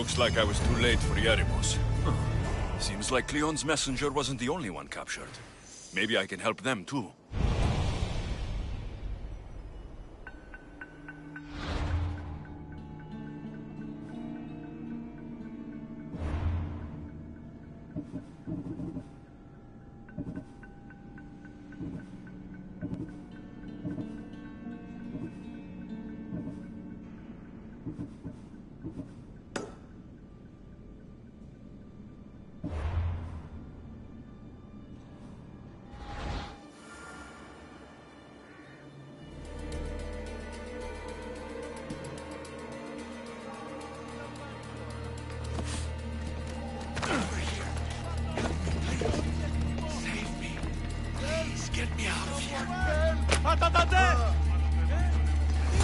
Looks like I was too late for Yeremos. Seems like Cleon's messenger wasn't the only one captured. Maybe I can help them too.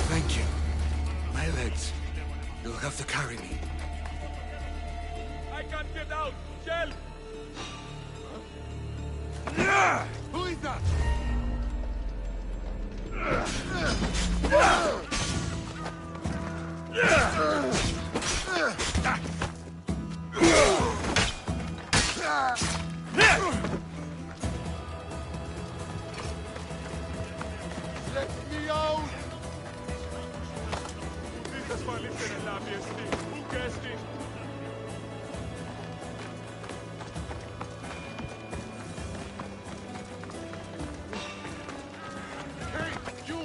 Thank you. My legs. You'll have to carry me. I can't get out! Shell! Who is that? Let me out! This is my listen and love Who guessed it? Hey, you!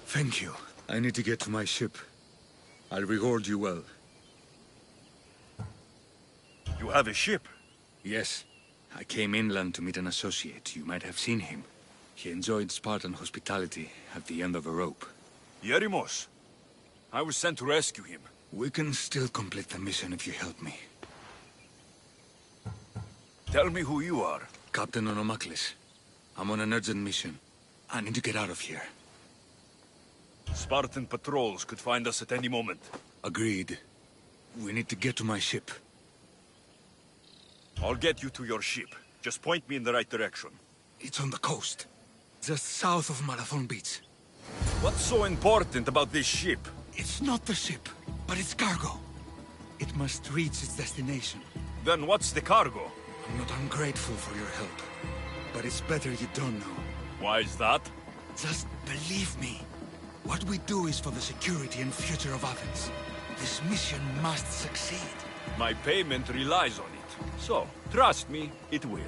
Thank you. I need to get to my ship. I'll reward you well. You have a ship? Yes. I came inland to meet an associate. You might have seen him. He enjoyed Spartan hospitality at the end of a rope. Yerimos. I was sent to rescue him. We can still complete the mission if you help me. Tell me who you are. Captain Onomaklis. I'm on an urgent mission. I need to get out of here. Spartan patrols could find us at any moment. Agreed. We need to get to my ship. I'll get you to your ship. Just point me in the right direction. It's on the coast. Just south of Marathon Beach. What's so important about this ship? It's not the ship, but its cargo. It must reach its destination. Then what's the cargo? I'm not ungrateful for your help, but it's better you don't know. Why is that? Just believe me. What we do is for the security and future of Athens. This mission must succeed. My payment relies on it. So, trust me, it will.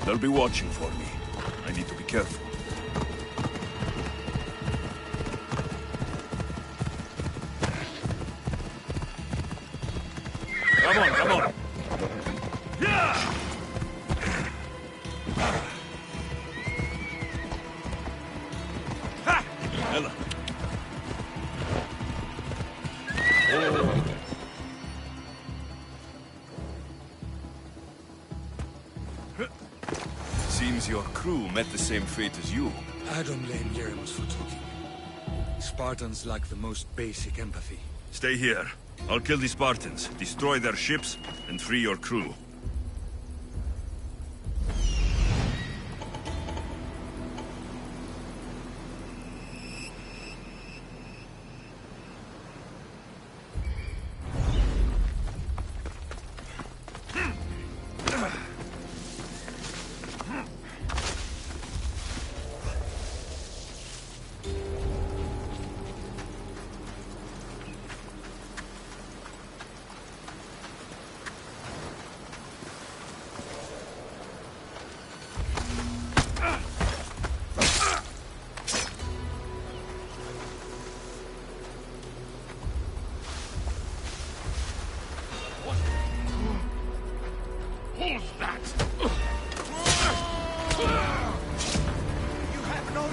They'll be watching for me. I need to be careful. Ella. Seems your crew met the same fate as you. I don't blame Jeremus for talking. Spartans lack the most basic empathy. Stay here. I'll kill the Spartans, destroy their ships, and free your crew. Who's that? You have no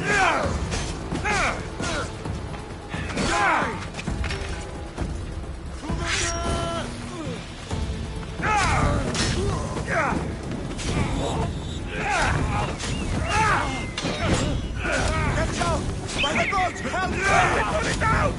Catch out! By the gods! Help me! Put it down!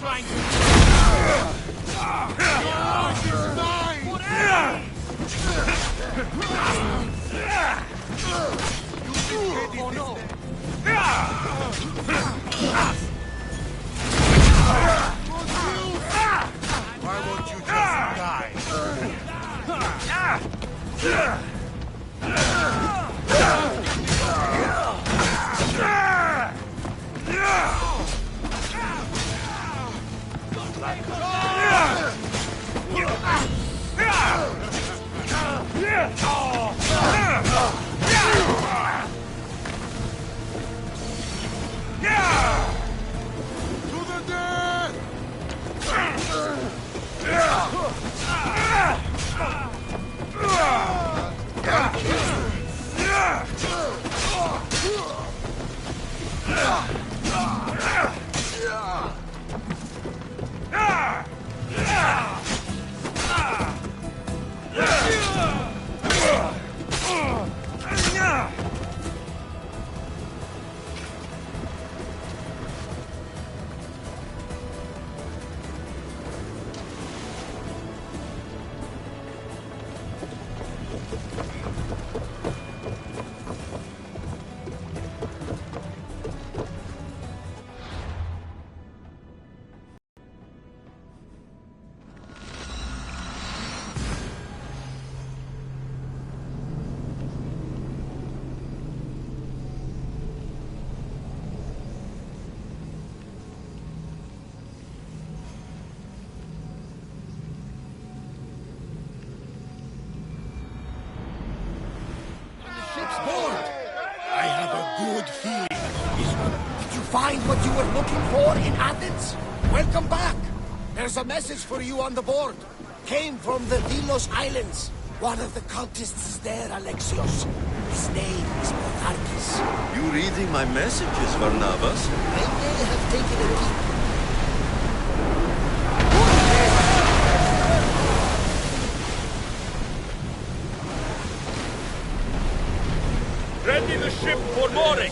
trying to... Oh no! Why won't you just die? To the death! I have a good feeling. Did you find what you were looking for in Athens? Welcome back. There's a message for you on the board. Came from the Delos Islands. One of the cultists is there, Alexios. His name is Potarchis. You reading my messages, Barnabas? I may have taken a peek. Ready the ship for mooring!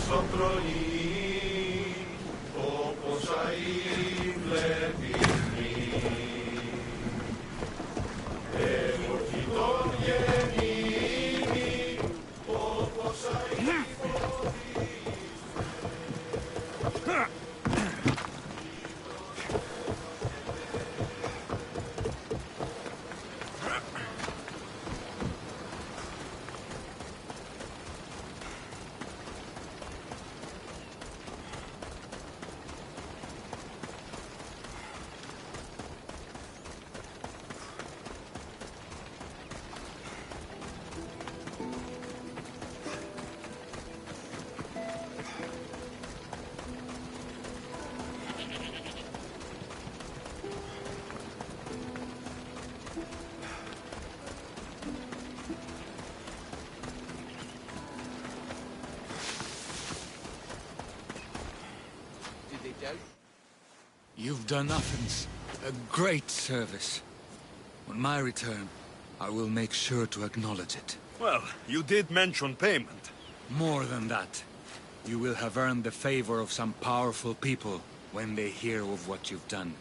You've done Athens a great service. On my return, I will make sure to acknowledge it. Well, you did mention payment. More than that. You will have earned the favor of some powerful people when they hear of what you've done.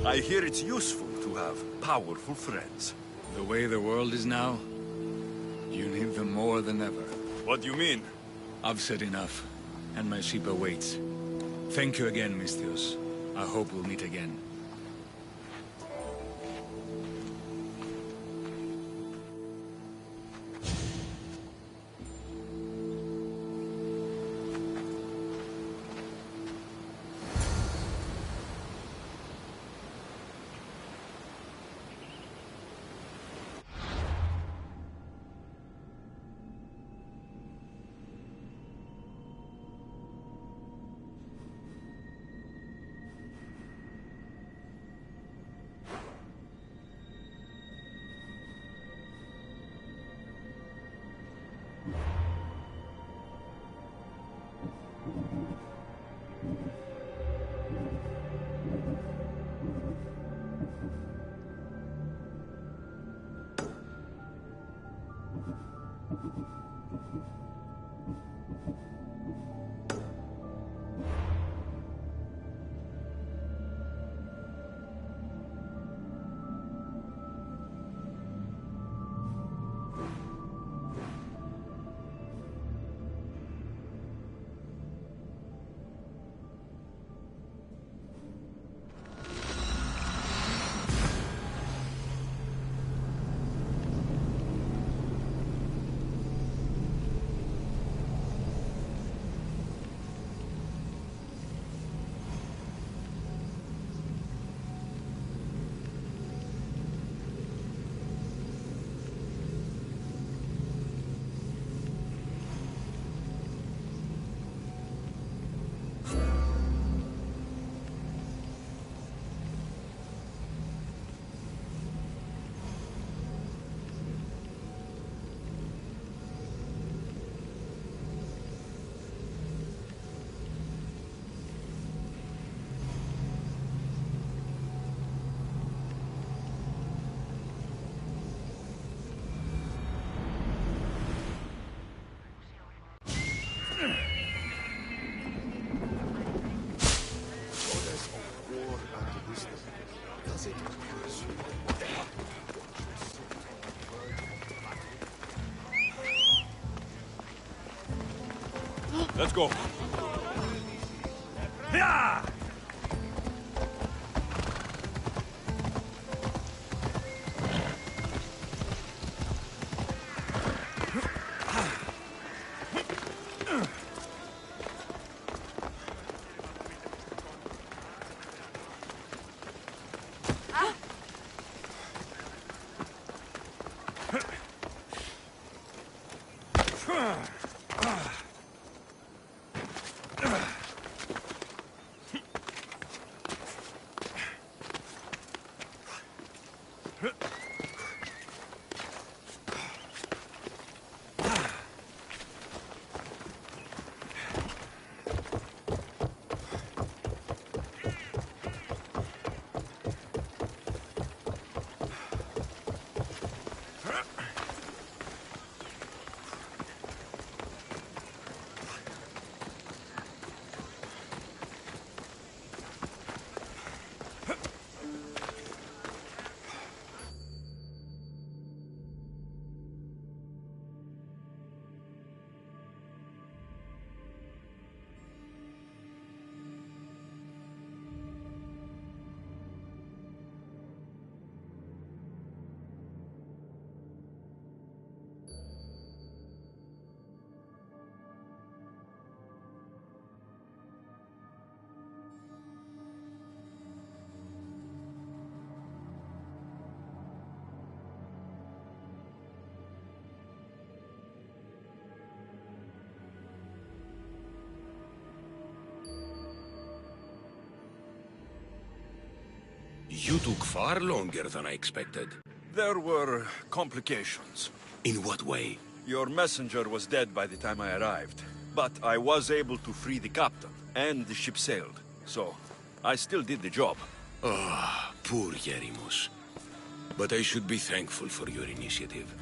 I hear it's useful to have powerful friends. The way the world is now, you need them more than ever. What do you mean? I've said enough, and my ship awaits. Thank you again, Misthios. I hope we'll meet again. Goddess of war and wisdom, does it please you I wonder what you sit on the verge of battle? Let's go. Yeah! You took far longer than I expected. There were complications. In what way? Your messenger was dead by the time I arrived. But I was able to free the captain, and the ship sailed. So, I still did the job. Ah, poor Yerimos. But I should be thankful for your initiative.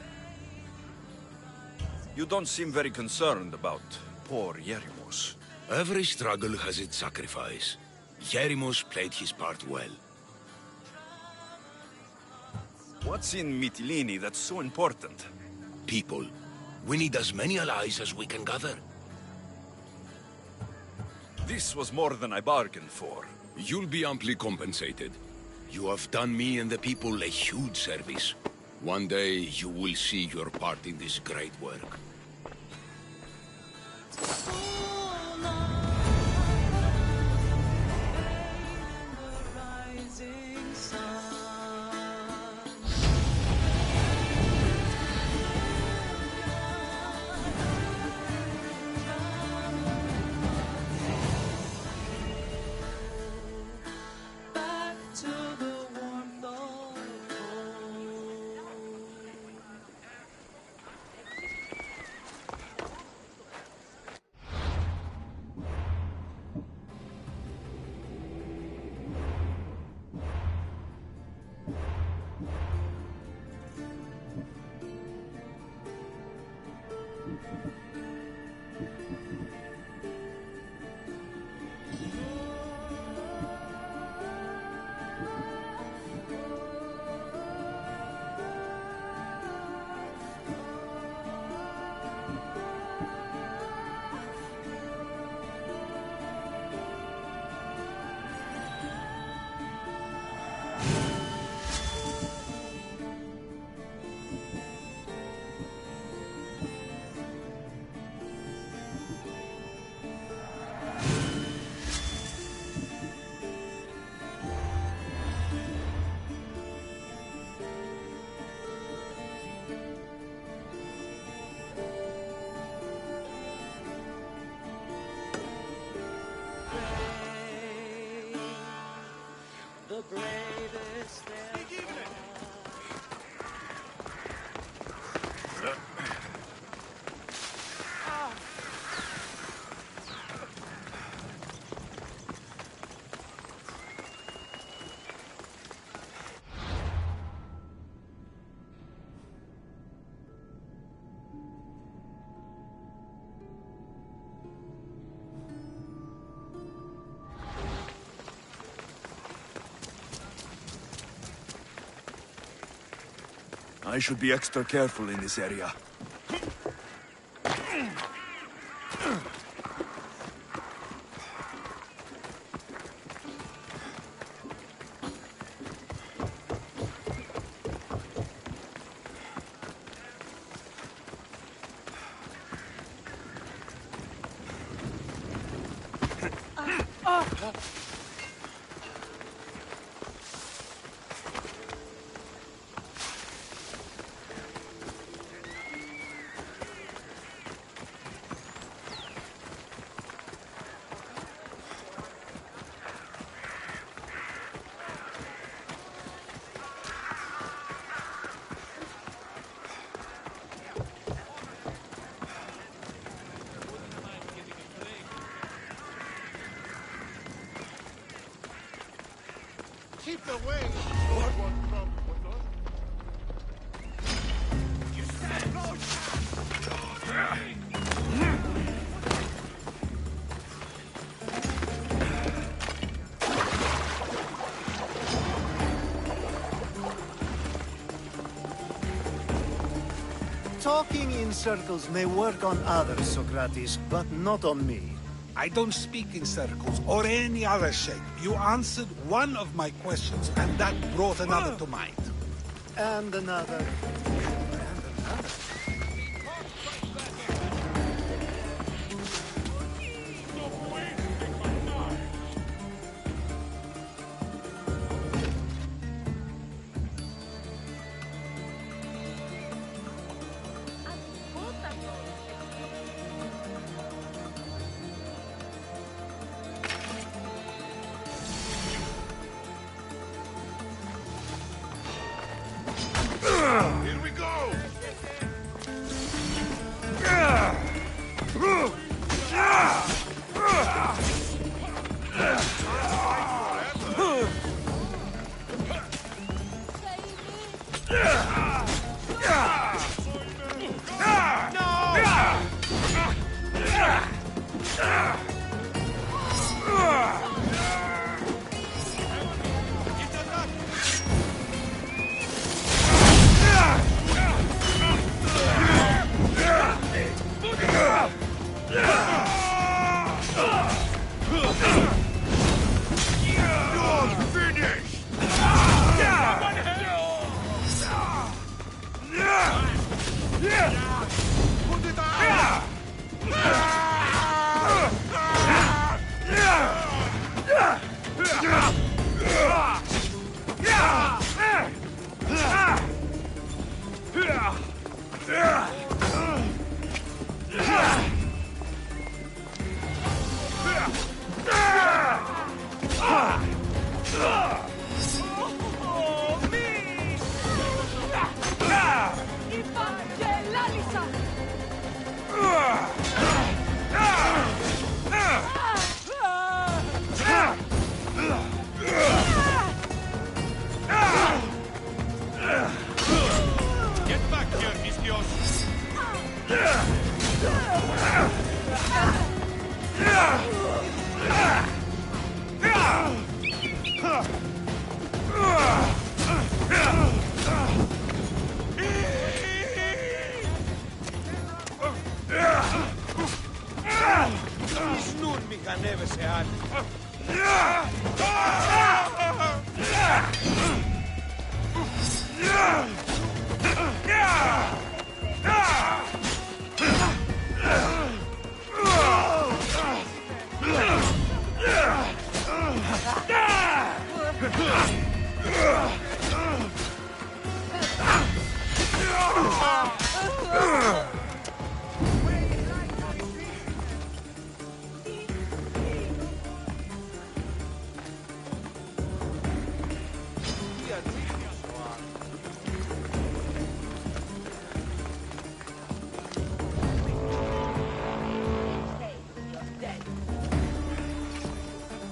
You don't seem very concerned about poor Yerimos. Every struggle has its sacrifice. Yerimos played his part well. What's in Mytilene that's so important? People. We need as many allies as we can gather. This was more than I bargained for. You'll be amply compensated. You have done me and the people a huge service. One day you will see your part in this great work. I should be extra careful in this area. Keep the way. What? Talking in circles may work on others, Socrates, but not on me. I don't speak in circles or any other shape. You answered one of my questions, and that brought another to mind. And another. Here we go!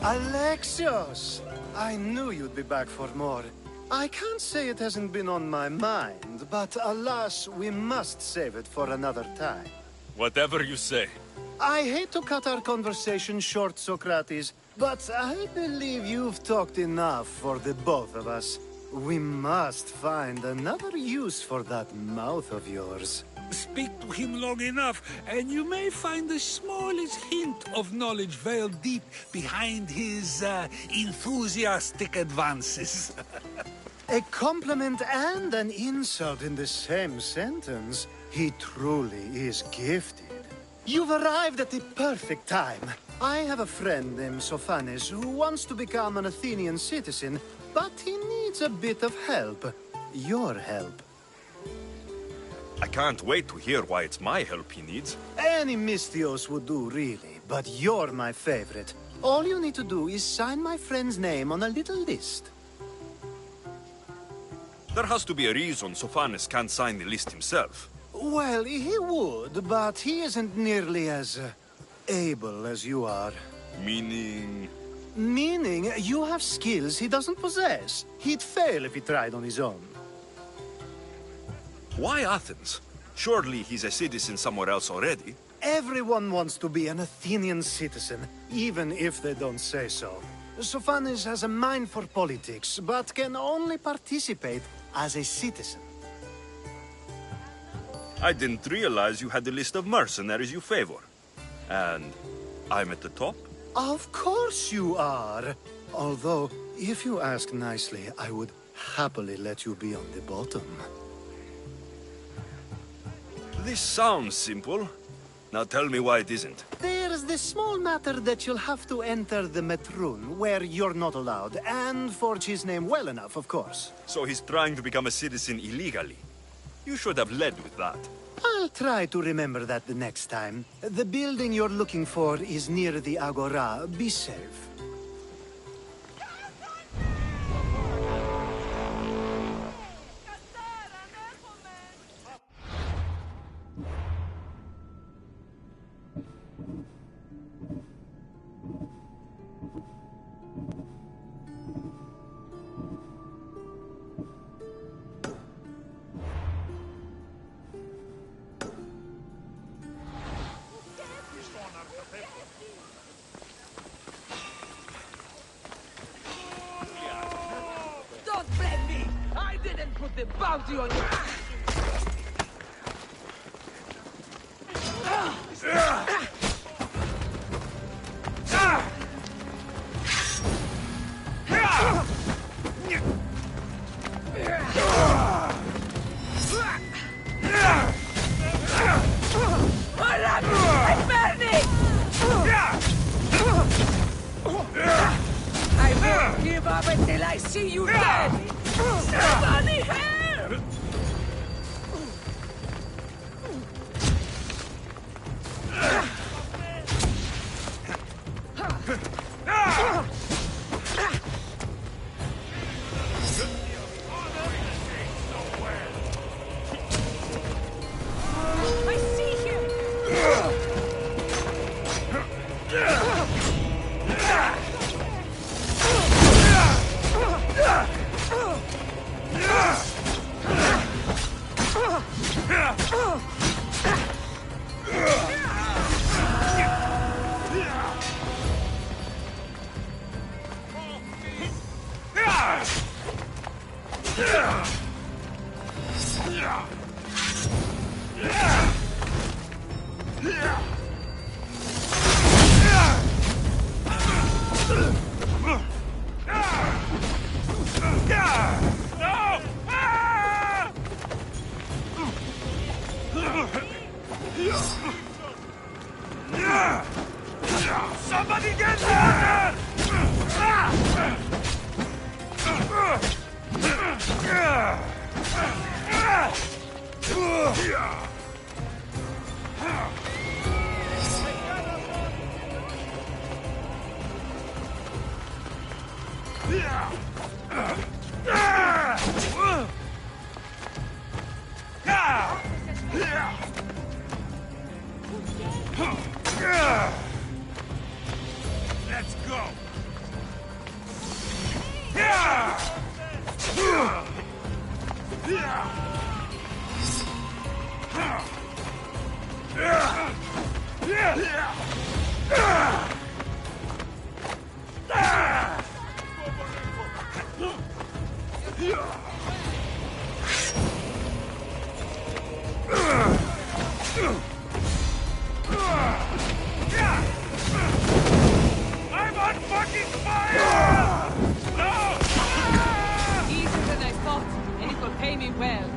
Alexios! I knew you'd be back for more. I can't say it hasn't been on my mind, but alas, we must save it for another time. Whatever you say. I hate to cut our conversation short, Socrates, but I believe you've talked enough for the both of us. We must find another use for that mouth of yours. Speak to him long enough, and you may find the smallest hint of knowledge veiled deep behind his enthusiastic advances. A compliment and an insult in the same sentence. He truly is gifted. You've arrived at the perfect time. I have a friend named Sophanes who wants to become an Athenian citizen, but he needs a bit of help. Your help. I can't wait to hear why it's my help he needs. Any Mystios would do, really, but you're my favorite. All you need to do is sign my friend's name on a little list. There has to be a reason Sophanes can't sign the list himself. Well, he would, but he isn't nearly as able as you are. Meaning? Meaning, you have skills he doesn't possess. He'd fail if he tried on his own. Why Athens? Surely he's a citizen somewhere else already. Everyone wants to be an Athenian citizen, even if they don't say so. Sophanes has a mind for politics, but can only participate as a citizen. I didn't realize you had the list of mercenaries you favor. And I'm at the top? Of course you are. Although, if you ask nicely, I would happily let you be on the bottom. This sounds simple. Now tell me why it isn't. There's the small matter that you'll have to enter the Metroon, where you're not allowed, and forge his name well enough, of course. So he's trying to become a citizen illegally. You should have led with that. I'll try to remember that the next time. The building you're looking for is near the Agora. Be safe. Don't blame me! I didn't put the bounty on you! I won't give up until I see you dead! Somebody help! I see him! Somebody get water! Let's go! I'm on fucking fire! No! Easier than I thought, and it will pay me well.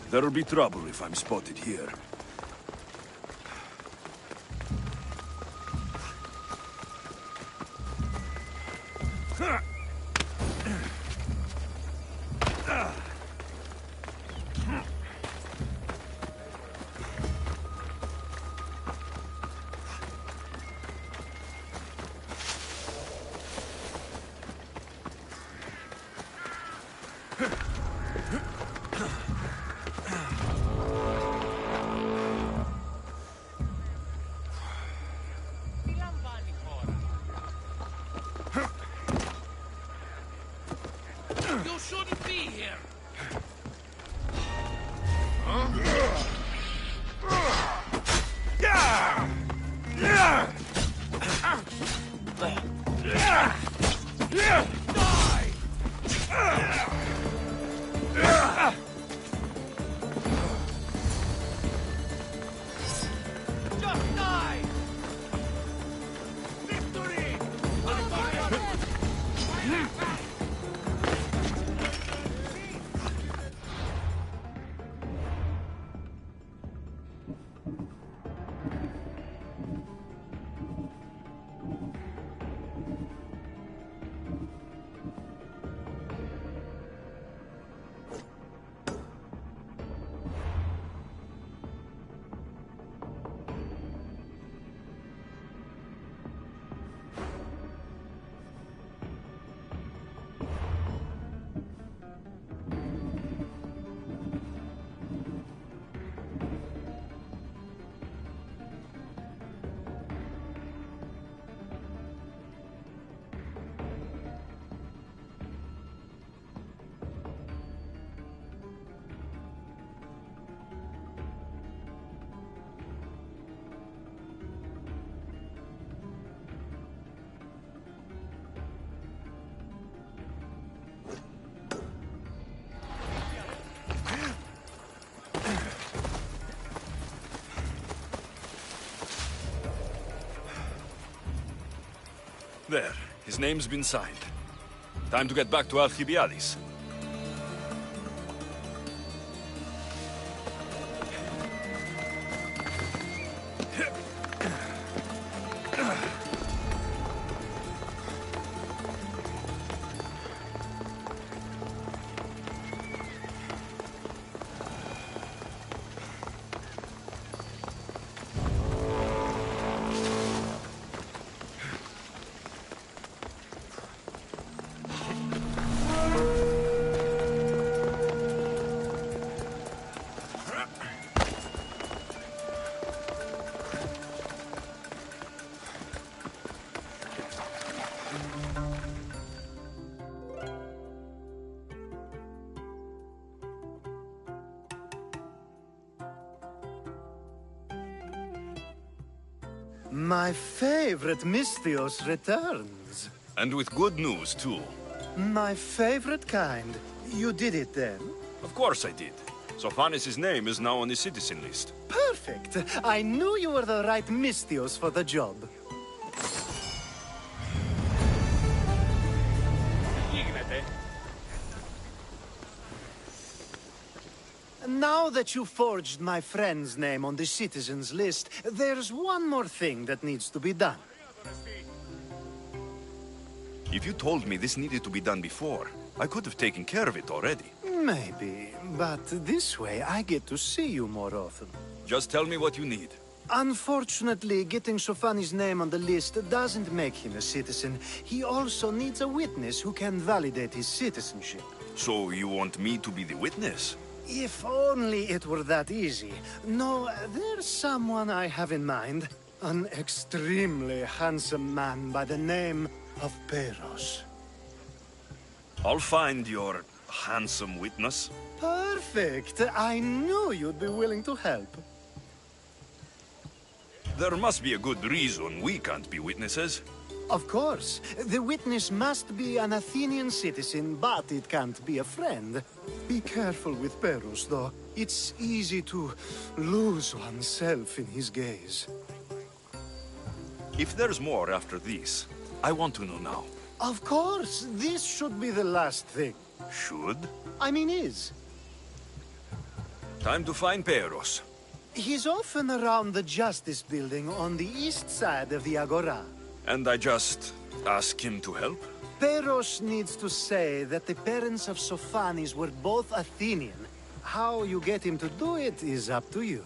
There'll be trouble if I'm spotted here. You shouldn't be here! Just die! Victory! There. His name's been signed. Time to get back to Alcibiades. My favorite Misthios returns. And with good news, too. My favorite kind. You did it then? Of course I did. Sophanis' name is now on the citizen list. Perfect. I knew you were the right Misthios for the job. Now that you forged my friend's name on the citizens list, there's one more thing that needs to be done. If you told me this needed to be done before, I could have taken care of it already. Maybe, but this way I get to see you more often. Just tell me what you need. Unfortunately, getting Sophanis' name on the list doesn't make him a citizen. He also needs a witness who can validate his citizenship. So you want me to be the witness? If only it were that easy. No, there's someone I have in mind. An extremely handsome man by the name of Peros. I'll find your handsome witness. Perfect. I knew you'd be willing to help. There must be a good reason we can't be witnesses. Of course. The witness must be an Athenian citizen, but it can't be a friend. Be careful with Peros, though. It's easy to lose oneself in his gaze. If there's more after this, I want to know now. Of course. This should be the last thing. Should? I mean is. Time to find Peros. He's often around the Justice Building on the east side of the Agora. And I just ask him to help? Peros needs to say that the parents of Sophanis were both Athenian. How you get him to do it is up to you.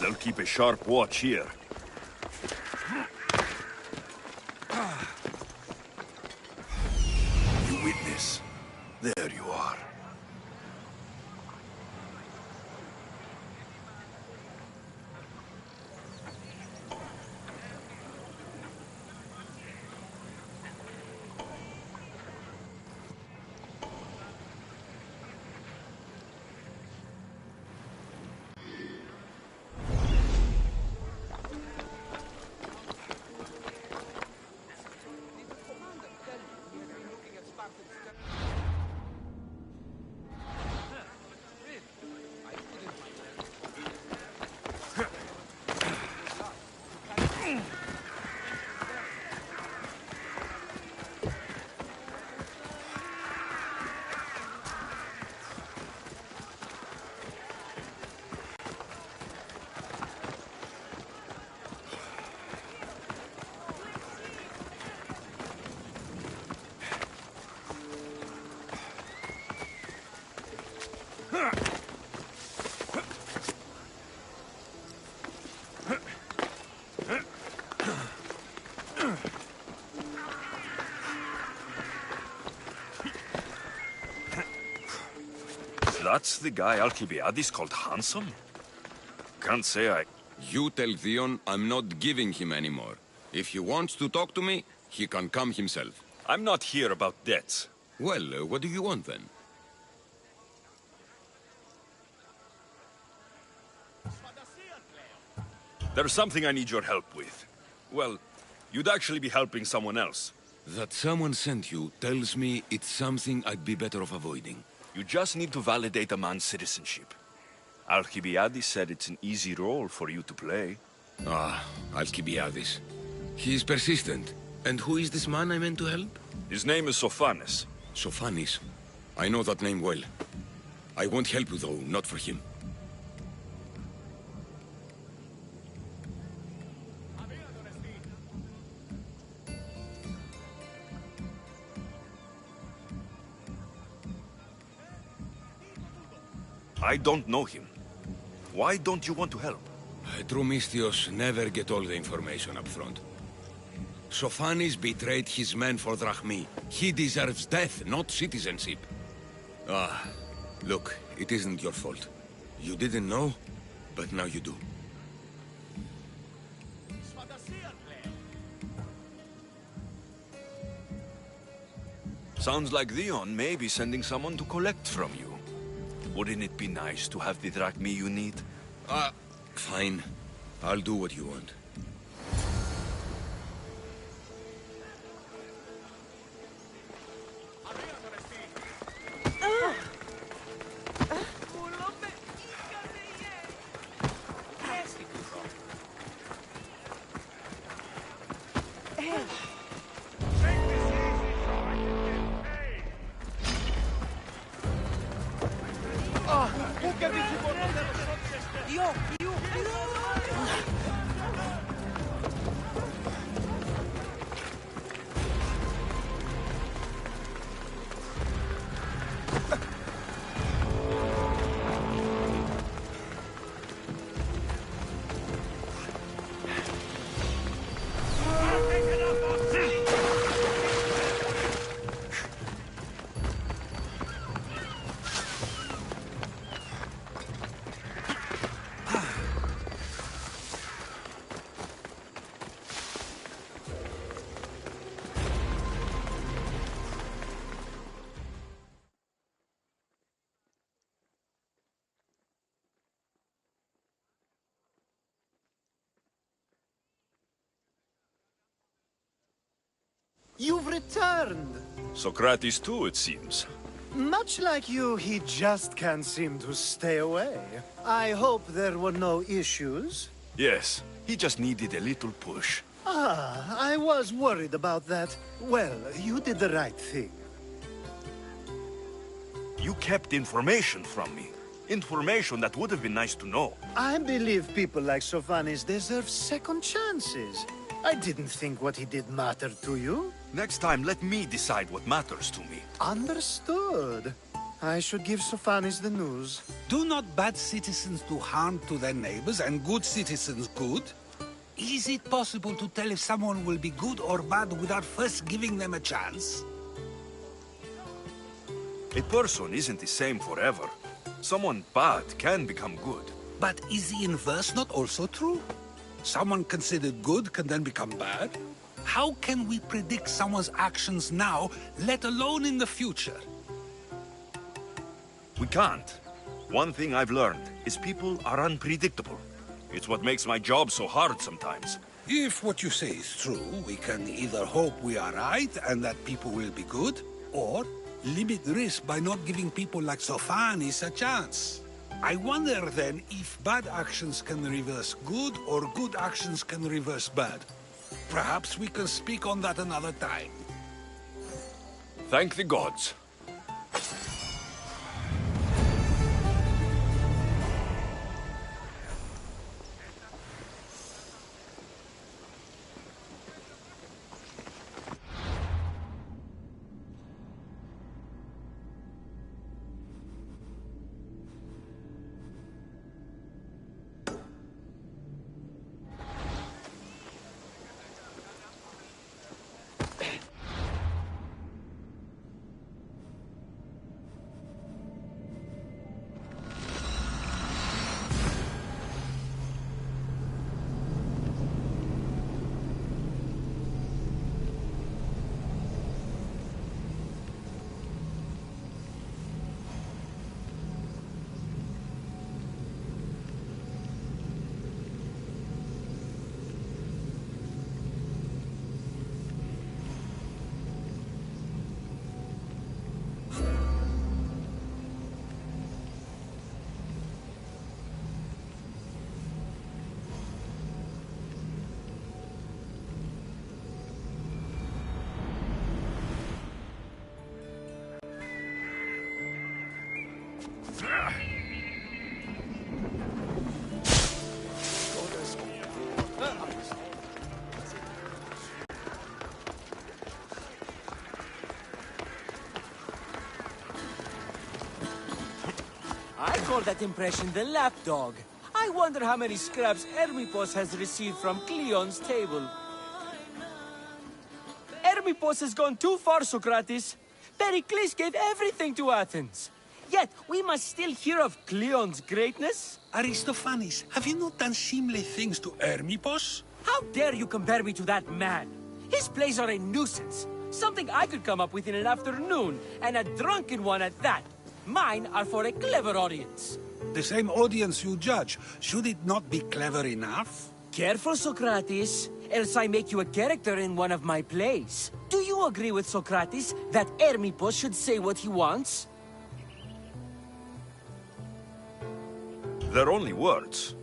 They'll keep a sharp watch here. You witness. There you are. That's the guy Alcibiades called handsome? Can't say I... You tell Theon I'm not giving him anymore. If he wants to talk to me, he can come himself. I'm not here about debts. Well, what do you want then? There's something I need your help with. Well, you'd actually be helping someone else. That someone sent you tells me it's something I'd be better off avoiding. You just need to validate a man's citizenship. Alcibiades said it's an easy role for you to play. Ah, Alcibiades. He's persistent. And who is this man I meant to help? His name is Sophanis. Sophanis? I know that name well. I won't help you, though, not for him. I don't know him. Why don't you want to help? True Mystios never get all the information up front. Sophanis betrayed his men for Drachmi. He deserves death, not citizenship. Ah, look, it isn't your fault. You didn't know, but now you do. Sounds like Theon may be sending someone to collect from you. Wouldn't it be nice to have the drachmi you need? Fine. I'll do what you want. You've returned! Socrates too, it seems. Much like you, he just can't seem to stay away. I hope there were no issues. Yes, he just needed a little push. Ah, I was worried about that. Well, you did the right thing. You kept information from me. Information that would have been nice to know. I believe people like Sophanis deserve second chances. I didn't think what he did mattered to you. Next time, let me decide what matters to me. Understood. I should give Sophanis the news. Do not bad citizens do harm to their neighbors and good citizens good? Is it possible to tell if someone will be good or bad without first giving them a chance? A person isn't the same forever. Someone bad can become good. But is the inverse not also true? Someone considered good can then become bad? How can we predict someone's actions now, let alone in the future? We can't. One thing I've learned is people are unpredictable. It's what makes my job so hard sometimes. If what you say is true, we can either hope we are right and that people will be good, or limit risk by not giving people like Sophanis a chance. I wonder then if bad actions can reverse good or good actions can reverse bad. Perhaps we can speak on that another time. Thank the gods. I call that impression the lapdog. I wonder how many scraps Hermipos has received from Cleon's table. Hermipos has gone too far, Socrates. Pericles gave everything to Athens. Yet, we must still hear of Cleon's greatness. Aristophanes, have you not done seemly things to Hermipos? How dare you compare me to that man? His plays are a nuisance. Something I could come up with in an afternoon, and a drunken one at that. Mine are for a clever audience. The same audience you judge. Should it not be clever enough? Careful, Socrates, else I make you a character in one of my plays. Do you agree with Socrates that Hermipos should say what he wants? They're only words.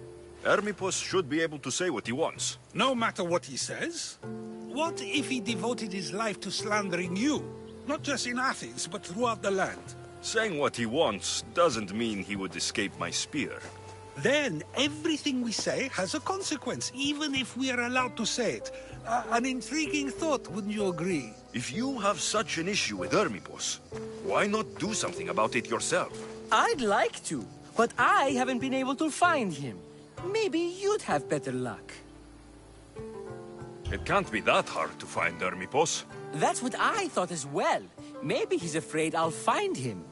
Hermipos should be able to say what he wants. No matter what he says? What if he devoted his life to slandering you? Not just in Athens, but throughout the land. Saying what he wants doesn't mean he would escape my spear. Then everything we say has a consequence, even if we are allowed to say it. An intriguing thought, wouldn't you agree? If you have such an issue with Hermipos, why not do something about it yourself? I'd like to, but I haven't been able to find him. Maybe you'd have better luck. It can't be that hard to find Hermipos. That's what I thought as well. Maybe he's afraid I'll find him.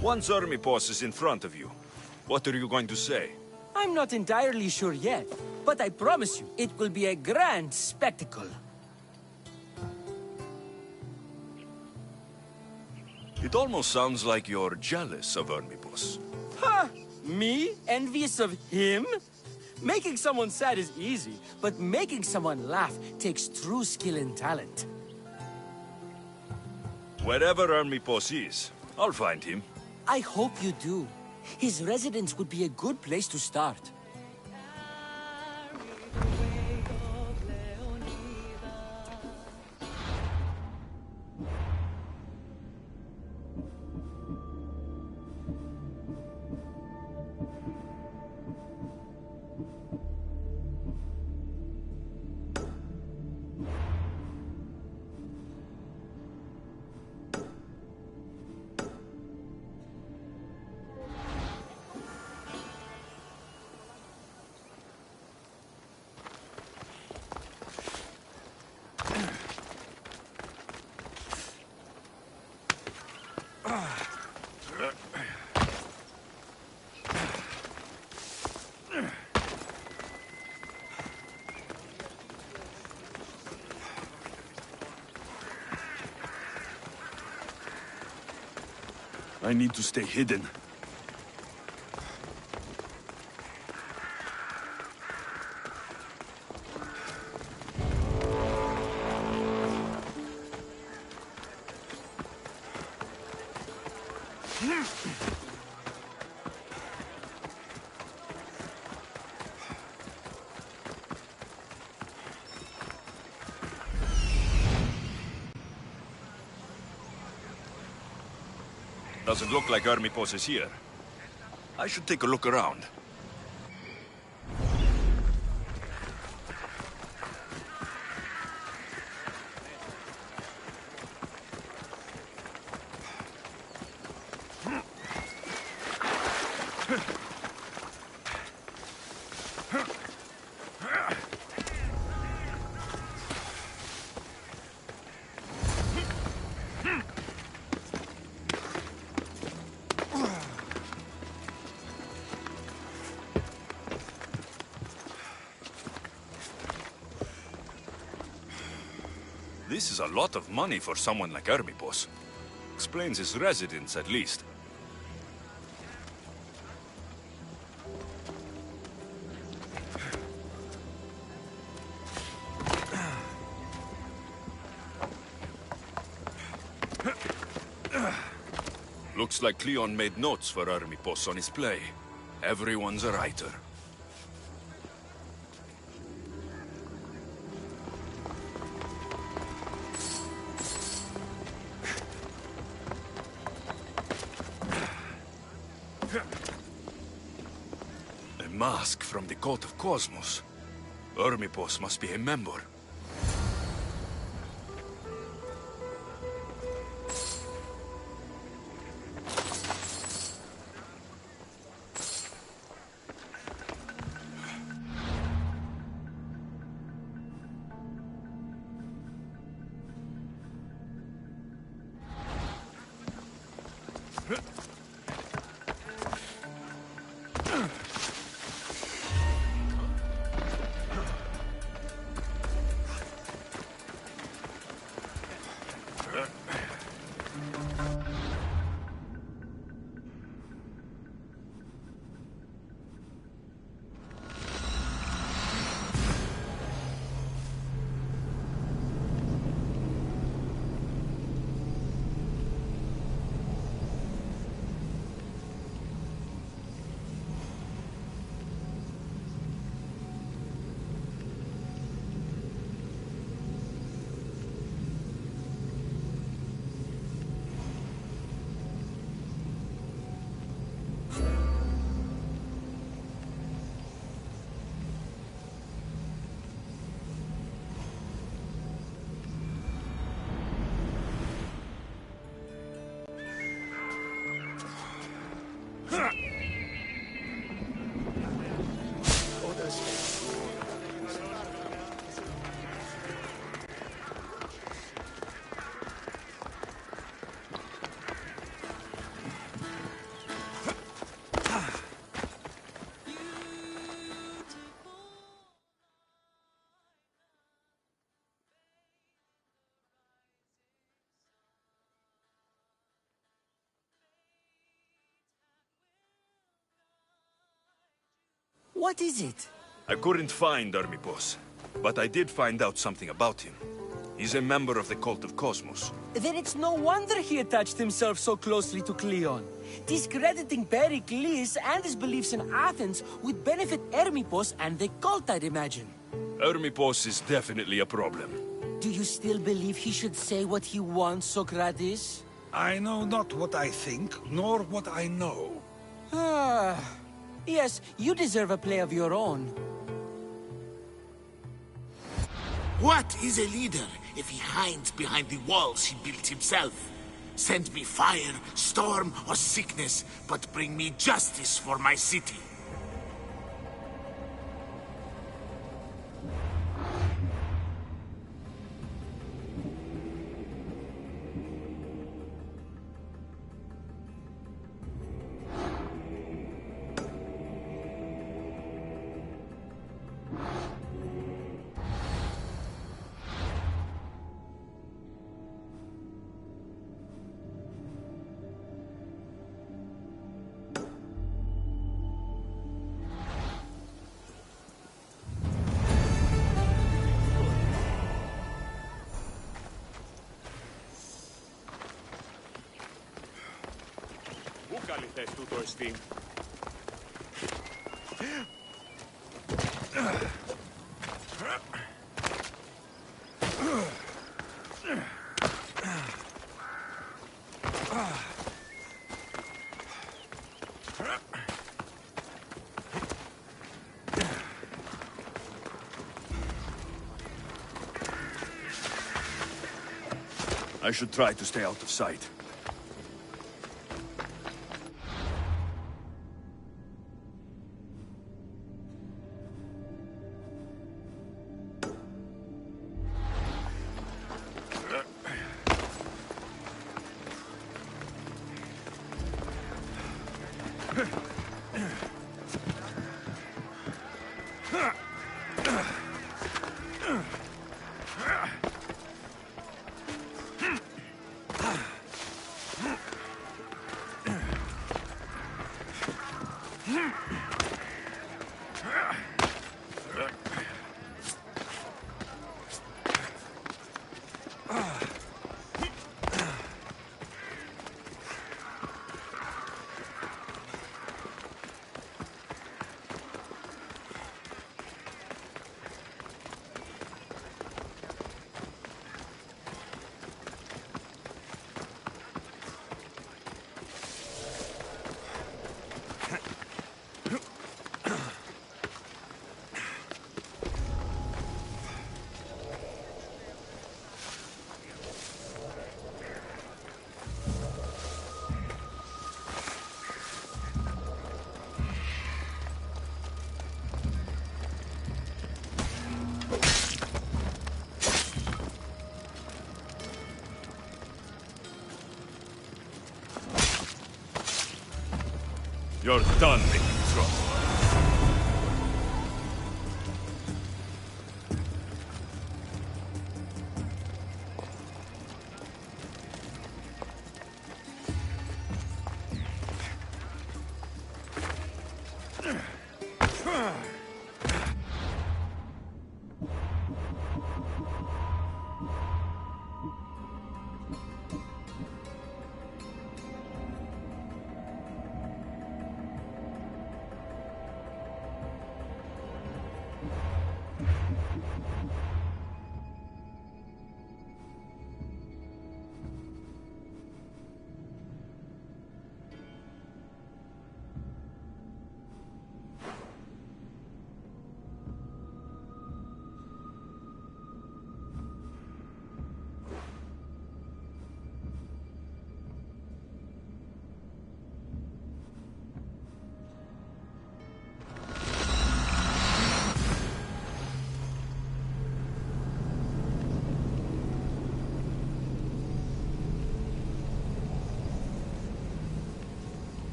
Once Hermipos is in front of you, what are you going to say? I'm not entirely sure yet, but I promise you, it will be a grand spectacle. It almost sounds like you're jealous of Hermipos. Ha! Me? Envious of him? Making someone sad is easy, but making someone laugh takes true skill and talent. Wherever Hermipos is, I'll find him. I hope you do. His residence would be a good place to start. I need to stay hidden. Doesn't look like Hermipos is here. I should take a look around. This is a lot of money for someone like Hermipos. Explains his residence, at least. Looks like Cleon made notes for Hermipos on his play. Everyone's a writer. A mask from the Cult of Cosmos. Ermipos must be a member. What is it? I couldn't find Ermipos, but I did find out something about him. He's a member of the Cult of Cosmos. Then it's no wonder he attached himself so closely to Cleon. Discrediting Pericles and his beliefs in Athens would benefit Ermipos and the cult, I'd imagine. Ermipos is definitely a problem. Do you still believe he should say what he wants, Socrates? I know not what I think, nor what I know. Yes, you deserve a play of your own. What is a leader if he hides behind the walls he built himself? Send me fire, storm, or sickness, but bring me justice for my city. Καλή θες τούτο εστί. I should try to stay out of sight. You're done making trouble.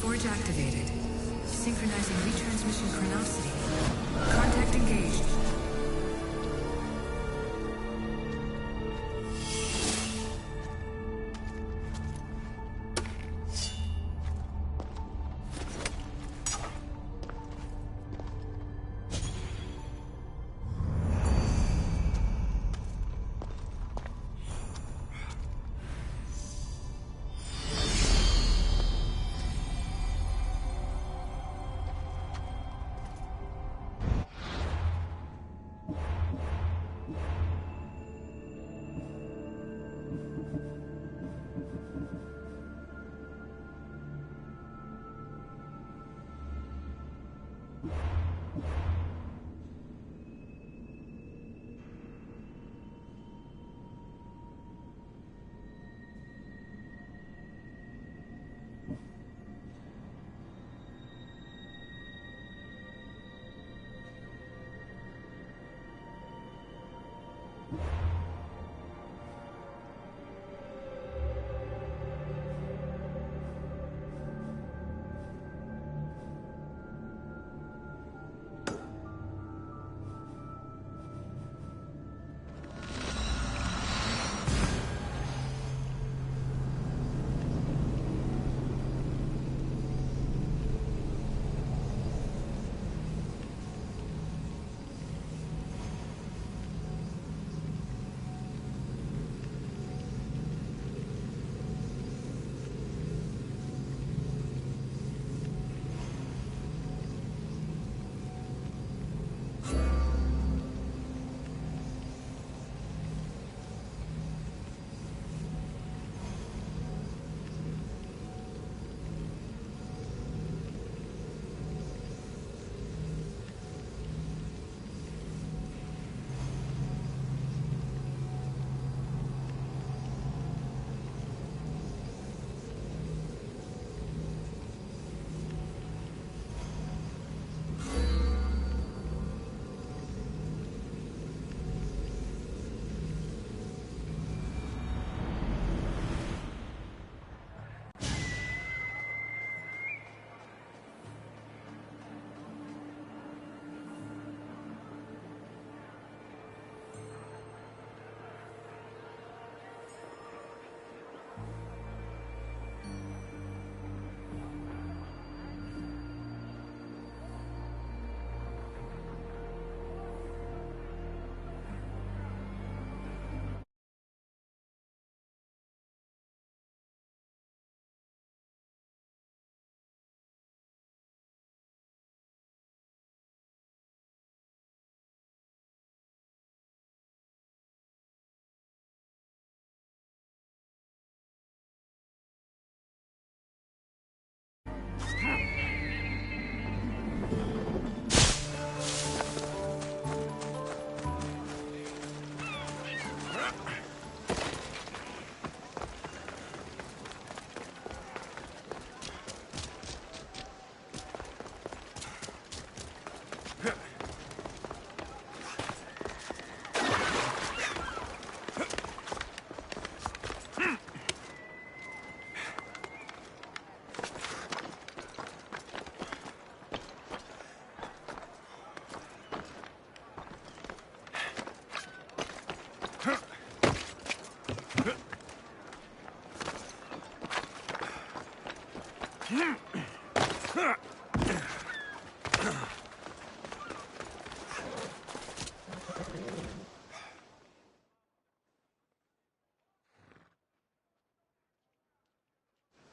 Forge activated. Synchronizing retransmission chronicity. Contact engaged.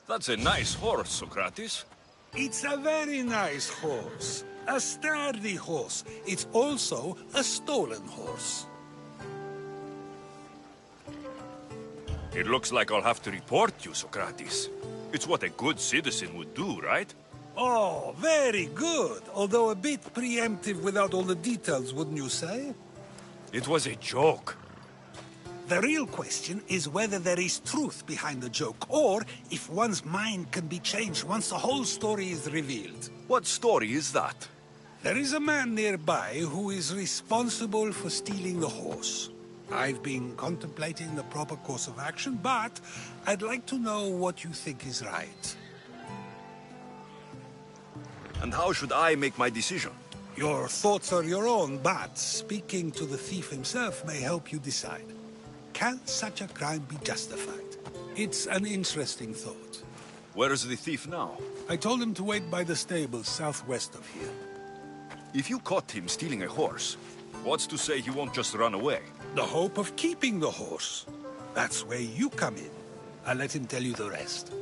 That's a nice horse, Socrates. It's a very nice horse. A sturdy horse. It's also a stolen horse. It looks like I'll have to report you, Socrates. It's what a good citizen would do, right? Oh, very good. Although a bit preemptive without all the details, wouldn't you say? It was a joke. The real question is whether there is truth behind the joke, or if one's mind can be changed once the whole story is revealed. What story is that? There is a man nearby who is responsible for stealing the horse. I've been contemplating the proper course of action, but I'd like to know what you think is right. And how should I make my decision? Your thoughts are your own, but speaking to the thief himself may help you decide. Can such a crime be justified? It's an interesting thought. Where is the thief now? I told him to wait by the stables southwest of here. If you caught him stealing a horse, what's to say he won't just run away? The hope of keeping the horse. That's where you come in. I'll let him tell you the rest.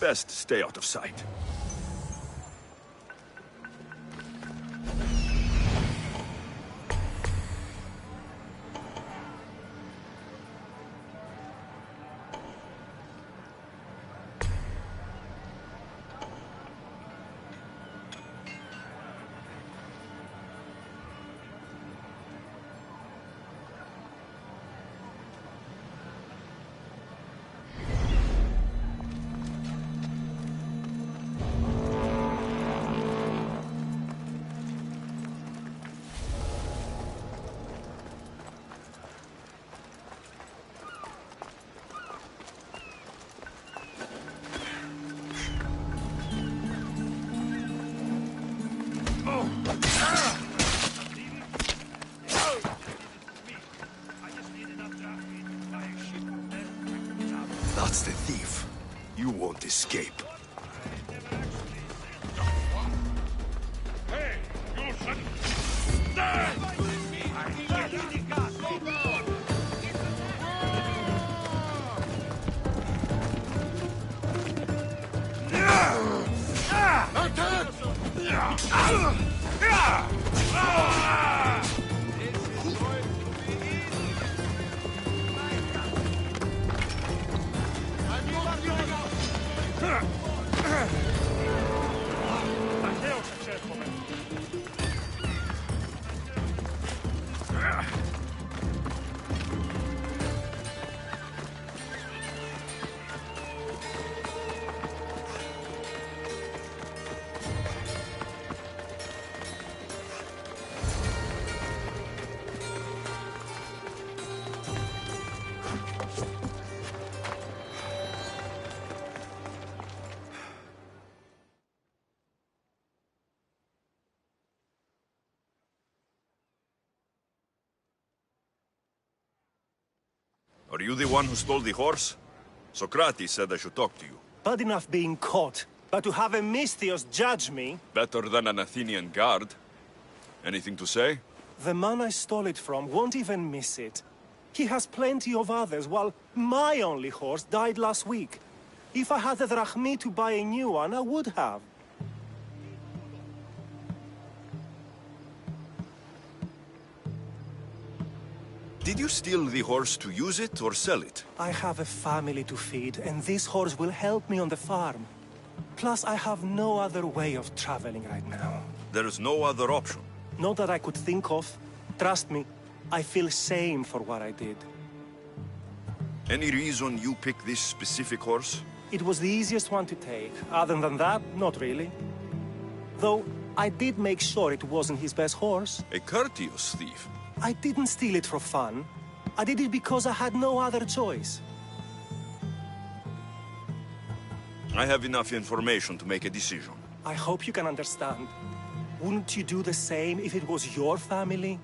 Best stay out of sight. That's the thief. You won't escape. Hey, you shouldn't... Are you the one who stole the horse? Socrates said I should talk to you. Bad enough being caught, but to have a Misthios judge me... Better than an Athenian guard. Anything to say? The man I stole it from won't even miss it. He has plenty of others, while my only horse died last week. If I had the drachmi to buy a new one, I would have. Did you steal the horse to use it or sell it? I have a family to feed, and this horse will help me on the farm. Plus, I have no other way of traveling right now. There's no other option. Not that I could think of. Trust me, I feel shame for what I did. Any reason you picked this specific horse? It was the easiest one to take. Other than that, not really. Though, I did make sure it wasn't his best horse. A courteous thief. I didn't steal it for fun. I did it because I had no other choice. I have enough information to make a decision. I hope you can understand. Wouldn't you do the same if it was your family?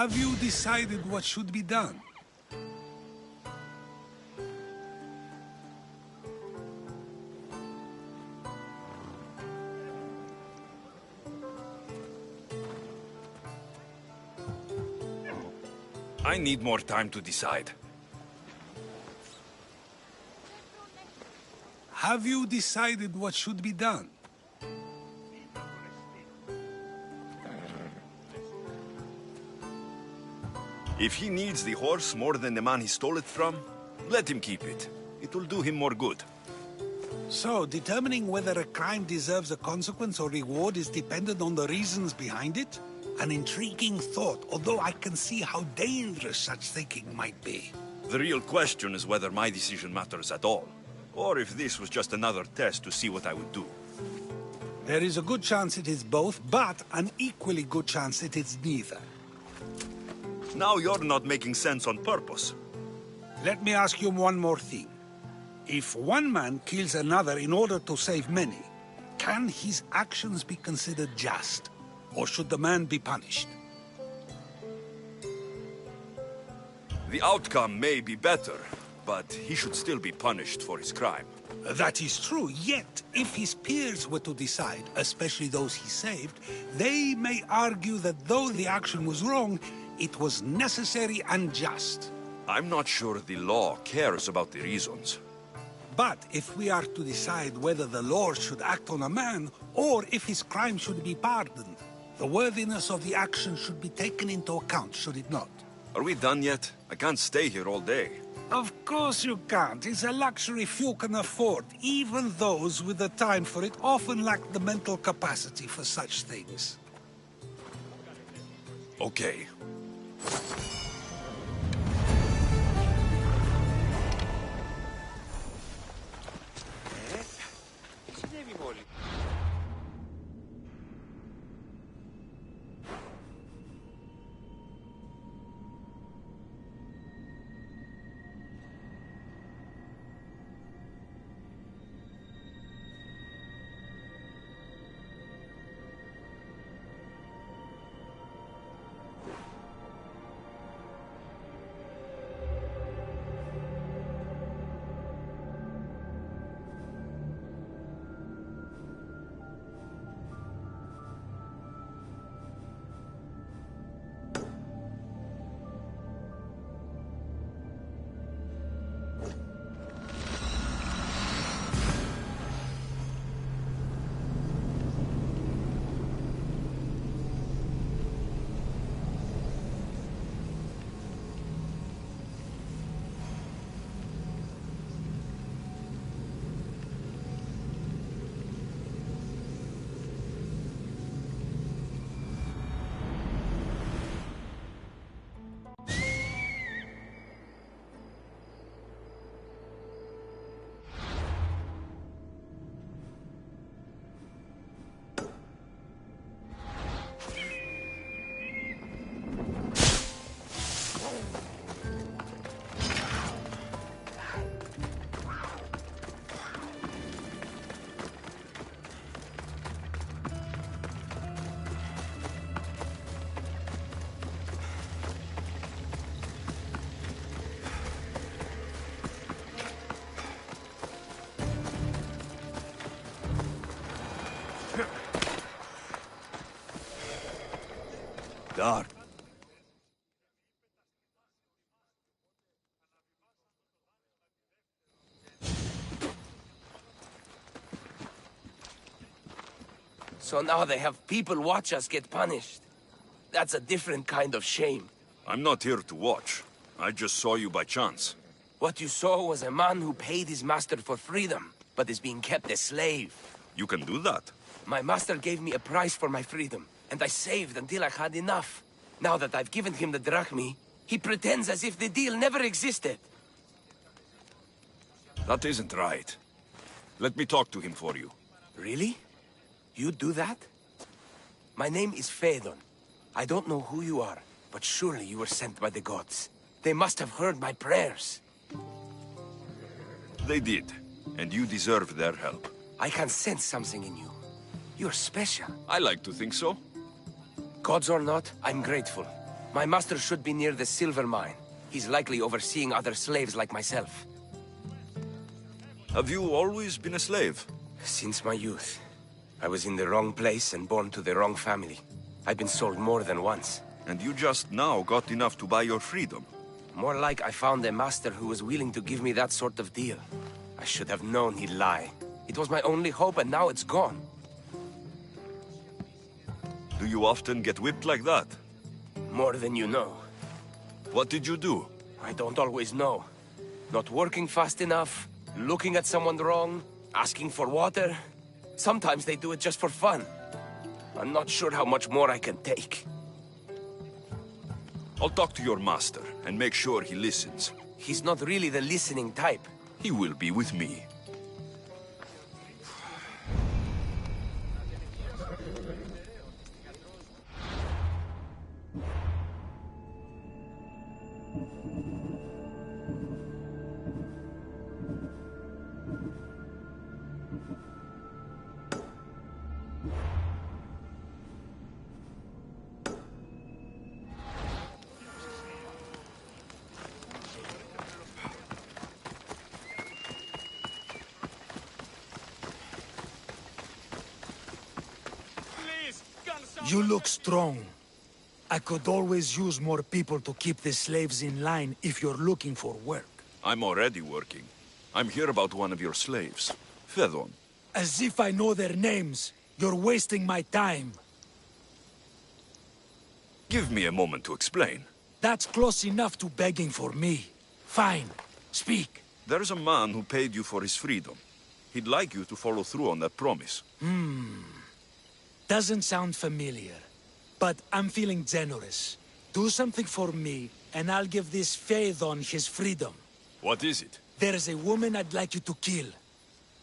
Have you decided what should be done? I need more time to decide. Have you decided what should be done? If he needs the horse more than the man he stole it from, let him keep it. It will do him more good. So, determining whether a crime deserves a consequence or reward is dependent on the reasons behind it? An intriguing thought, although I can see how dangerous such thinking might be. The real question is whether my decision matters at all, or if this was just another test to see what I would do. There is a good chance it is both, but an equally good chance it is neither. Now you're not making sense on purpose. Let me ask you one more thing. If one man kills another in order to save many, can his actions be considered just? Or should the man be punished? The outcome may be better, but he should still be punished for his crime. That is true, yet if his peers were to decide, especially those he saved, they may argue that though the action was wrong, it was necessary and just. I'm not sure the law cares about the reasons. But if we are to decide whether the Lord should act on a man, or if his crime should be pardoned, the worthiness of the action should be taken into account, should it not? Are we done yet? I can't stay here all day. Of course you can't. It's a luxury few can afford. Even those with the time for it often lack the mental capacity for such things. Okay. Dark. So now they have people watch us get punished. That's a different kind of shame. I'm not here to watch. I just saw you by chance. What you saw was a man who paid his master for freedom, but is being kept a slave. You can do that? My master gave me a price for my freedom, and I saved until I had enough. Now that I've given him the drachmi, he pretends as if the deal never existed. That isn't right. Let me talk to him for you. Really? You do that? My name is Phaedon. I don't know who you are, but surely you were sent by the gods. They must have heard my prayers. They did, and you deserve their help. I can sense something in you. You're special. I like to think so. Gods or not, I'm grateful. My master should be near the silver mine. He's likely overseeing other slaves like myself. Have you always been a slave? Since my youth. I was in the wrong place and born to the wrong family. I've been sold more than once. And you just now got enough to buy your freedom. More like I found a master who was willing to give me that sort of deal. I should have known he'd lie. It was my only hope, and now it's gone. Do you often get whipped like that? More than you know. What did you do? I don't always know. Not working fast enough, looking at someone wrong, asking for water. Sometimes they do it just for fun. I'm not sure how much more I can take. I'll talk to your master and make sure he listens. He's not really the listening type. He will be with me. You look strong. I could always use more people to keep the slaves in line if you're looking for work. I'm already working. I'm here about one of your slaves, Fedon. As if I know their names. You're wasting my time. Give me a moment to explain. That's close enough to begging for me. Fine. Speak. There's a man who paid you for his freedom. He'd like you to follow through on that promise. Doesn't sound familiar. But I'm feeling generous. Do something for me, and I'll give this Phaethon his freedom. What is it? There's a woman I'd like you to kill.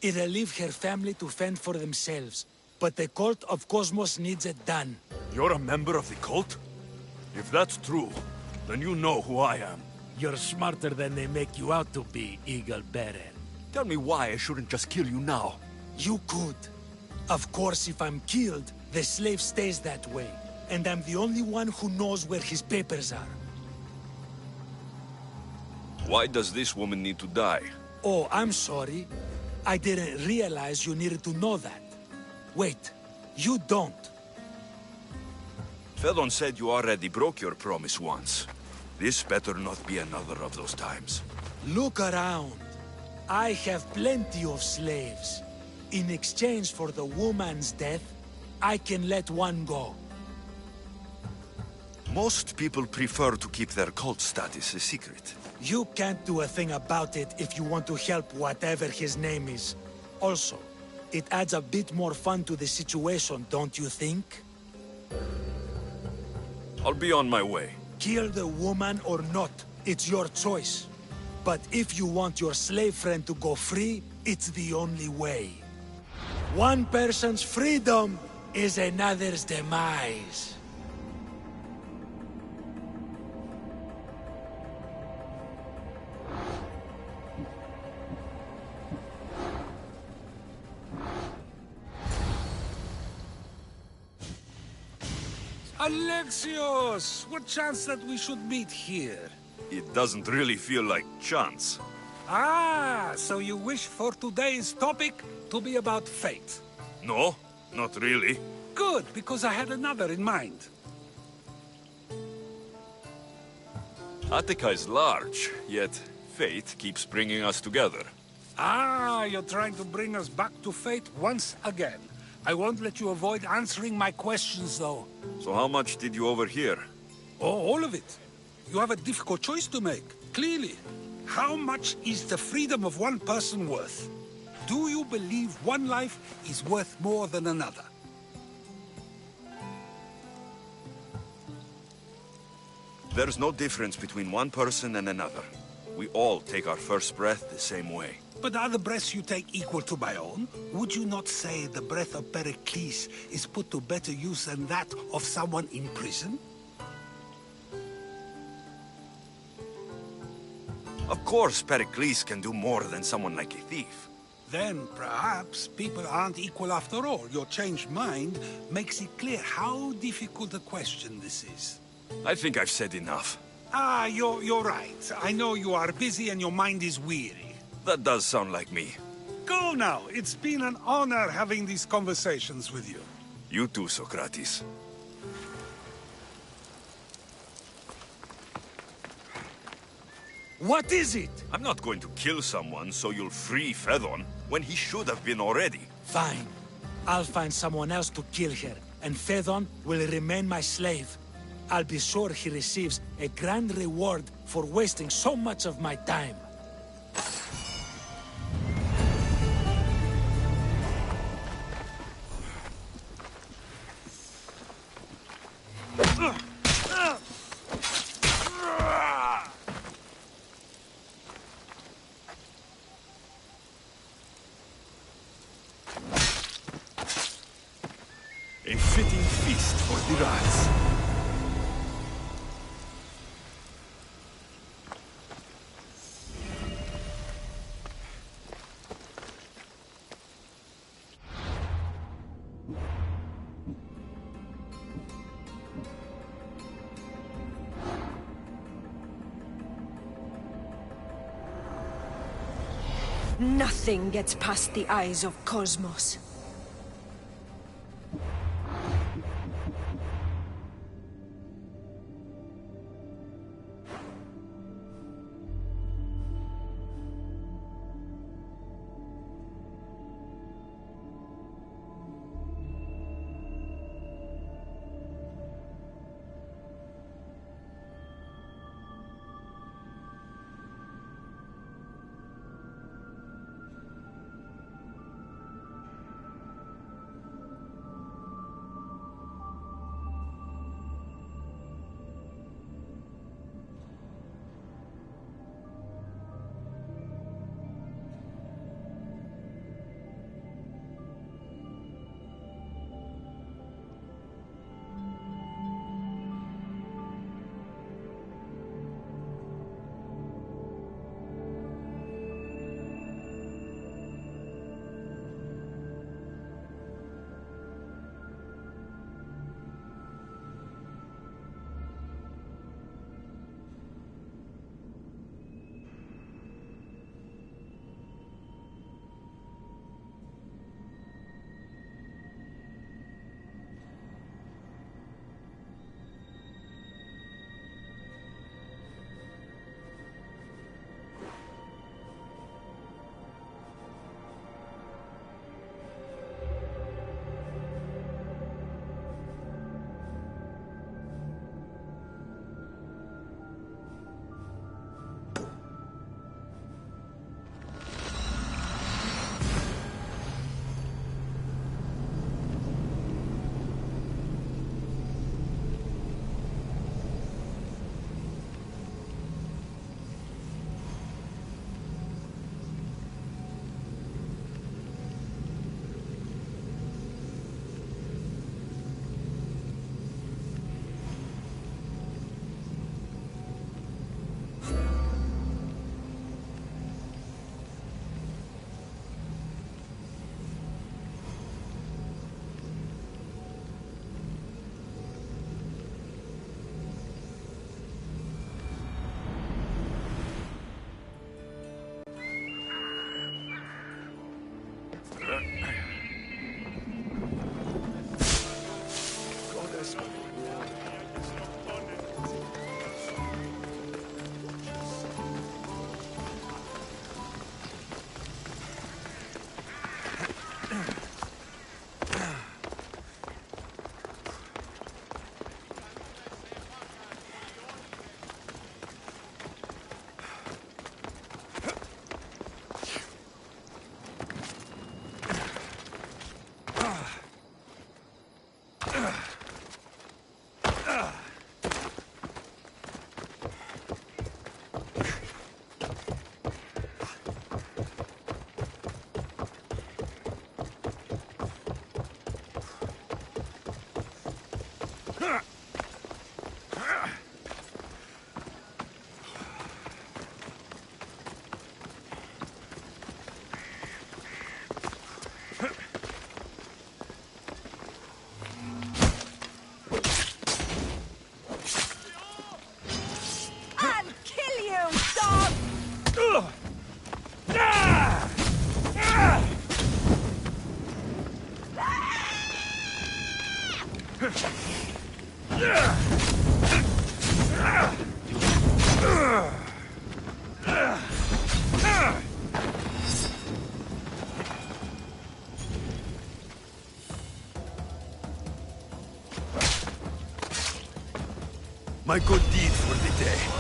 It'll leave her family to fend for themselves. But the cult of Cosmos needs it done. You're a member of the cult? If that's true, then you know who I am. You're smarter than they make you out to be, Eagle Bearer. Tell me why I shouldn't just kill you now. You could. Of course, if I'm killed, the slave stays that way. And I'm the only one who knows where his papers are. Why does this woman need to die? Oh, I'm sorry. I didn't realize you needed to know that. Wait, you don't. Fedon said you already broke your promise once. This better not be another of those times. Look around. I have plenty of slaves. In exchange for the woman's death, I can let one go. Most people prefer to keep their cult status a secret. You can't do a thing about it if you want to help whatever his name is. Also, it adds a bit more fun to the situation, don't you think? I'll be on my way. Kill the woman or not, it's your choice. But if you want your slave friend to go free, it's the only way. One person's freedom is another's demise. Alexios! What chance that we should meet here? It doesn't really feel like chance. Ah, so you wish for today's topic to be about fate? No, not really. Good, because I had another in mind. Attica is large, yet fate keeps bringing us together. Ah, you're trying to bring us back to fate once again. I won't let you avoid answering my questions, though. So how much did you overhear? Oh, all of it. You have a difficult choice to make, clearly. How much is the freedom of one person worth? Do you believe one life is worth more than another? There's no difference between one person and another. We all take our first breath the same way. But are the breaths you take equal to my own? Would you not say the breath of Pericles is put to better use than that of someone in prison? Of course, Pericles can do more than someone like a thief. Then, perhaps, people aren't equal after all. Your changed mind makes it clear how difficult a question this is. I think I've said enough. Ah, you're right. I know you are busy and your mind is weary. That does sound like me. Go now. It's been an honor having these conversations with you. You too, Socrates. What is it? I'm not going to kill someone so you'll free Phaethon, when he should have been already. Fine. I'll find someone else to kill her, and Phaethon will remain my slave. I'll be sure he receives a grand reward for wasting so much of my time. A fitting feast for the rats. Nothing gets past the eyes of Cosmos. I'll kill you, dog! My good deed for the day.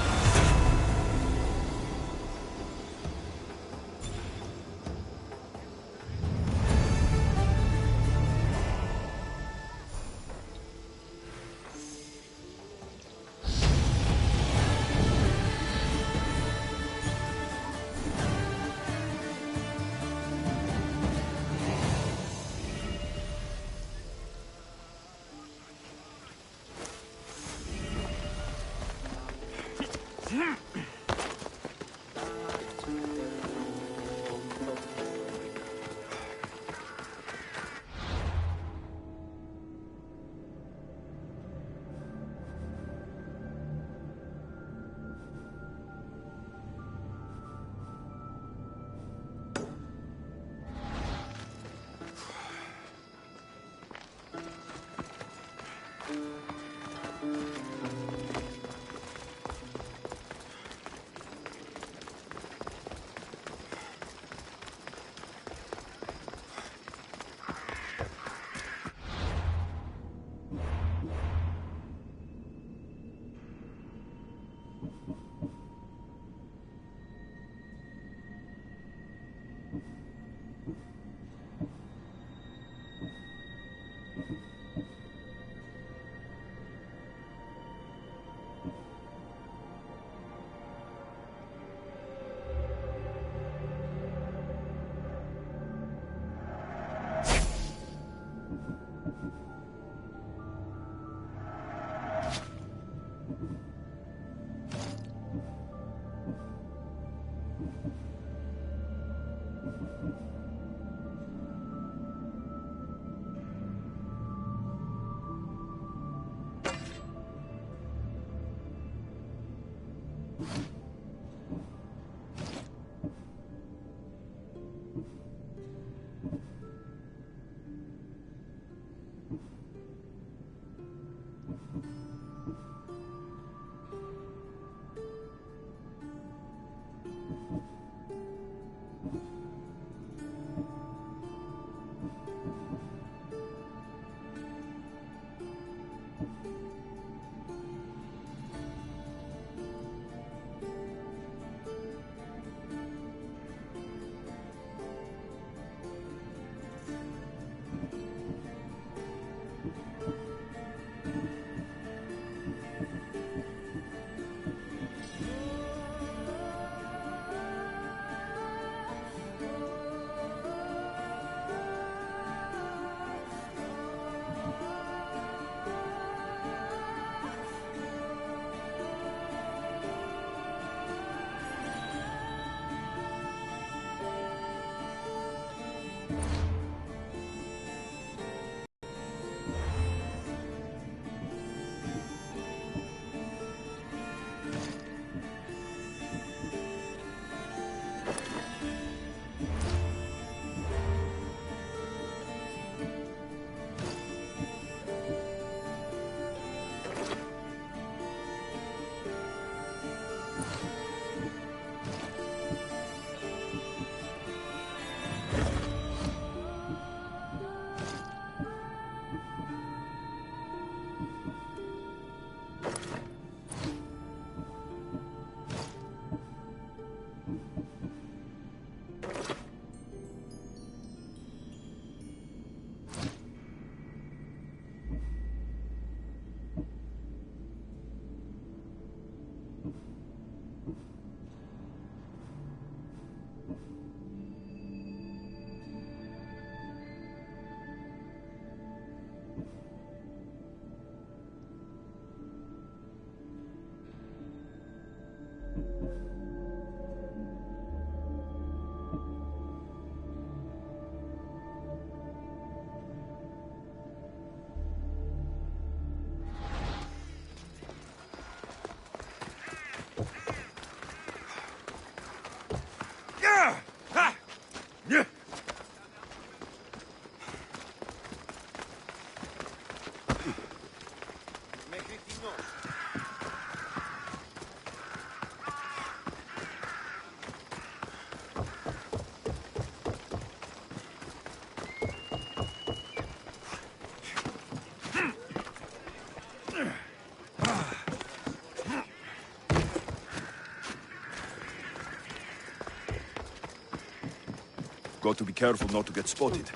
got to be careful not to get spotted.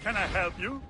Can I help you?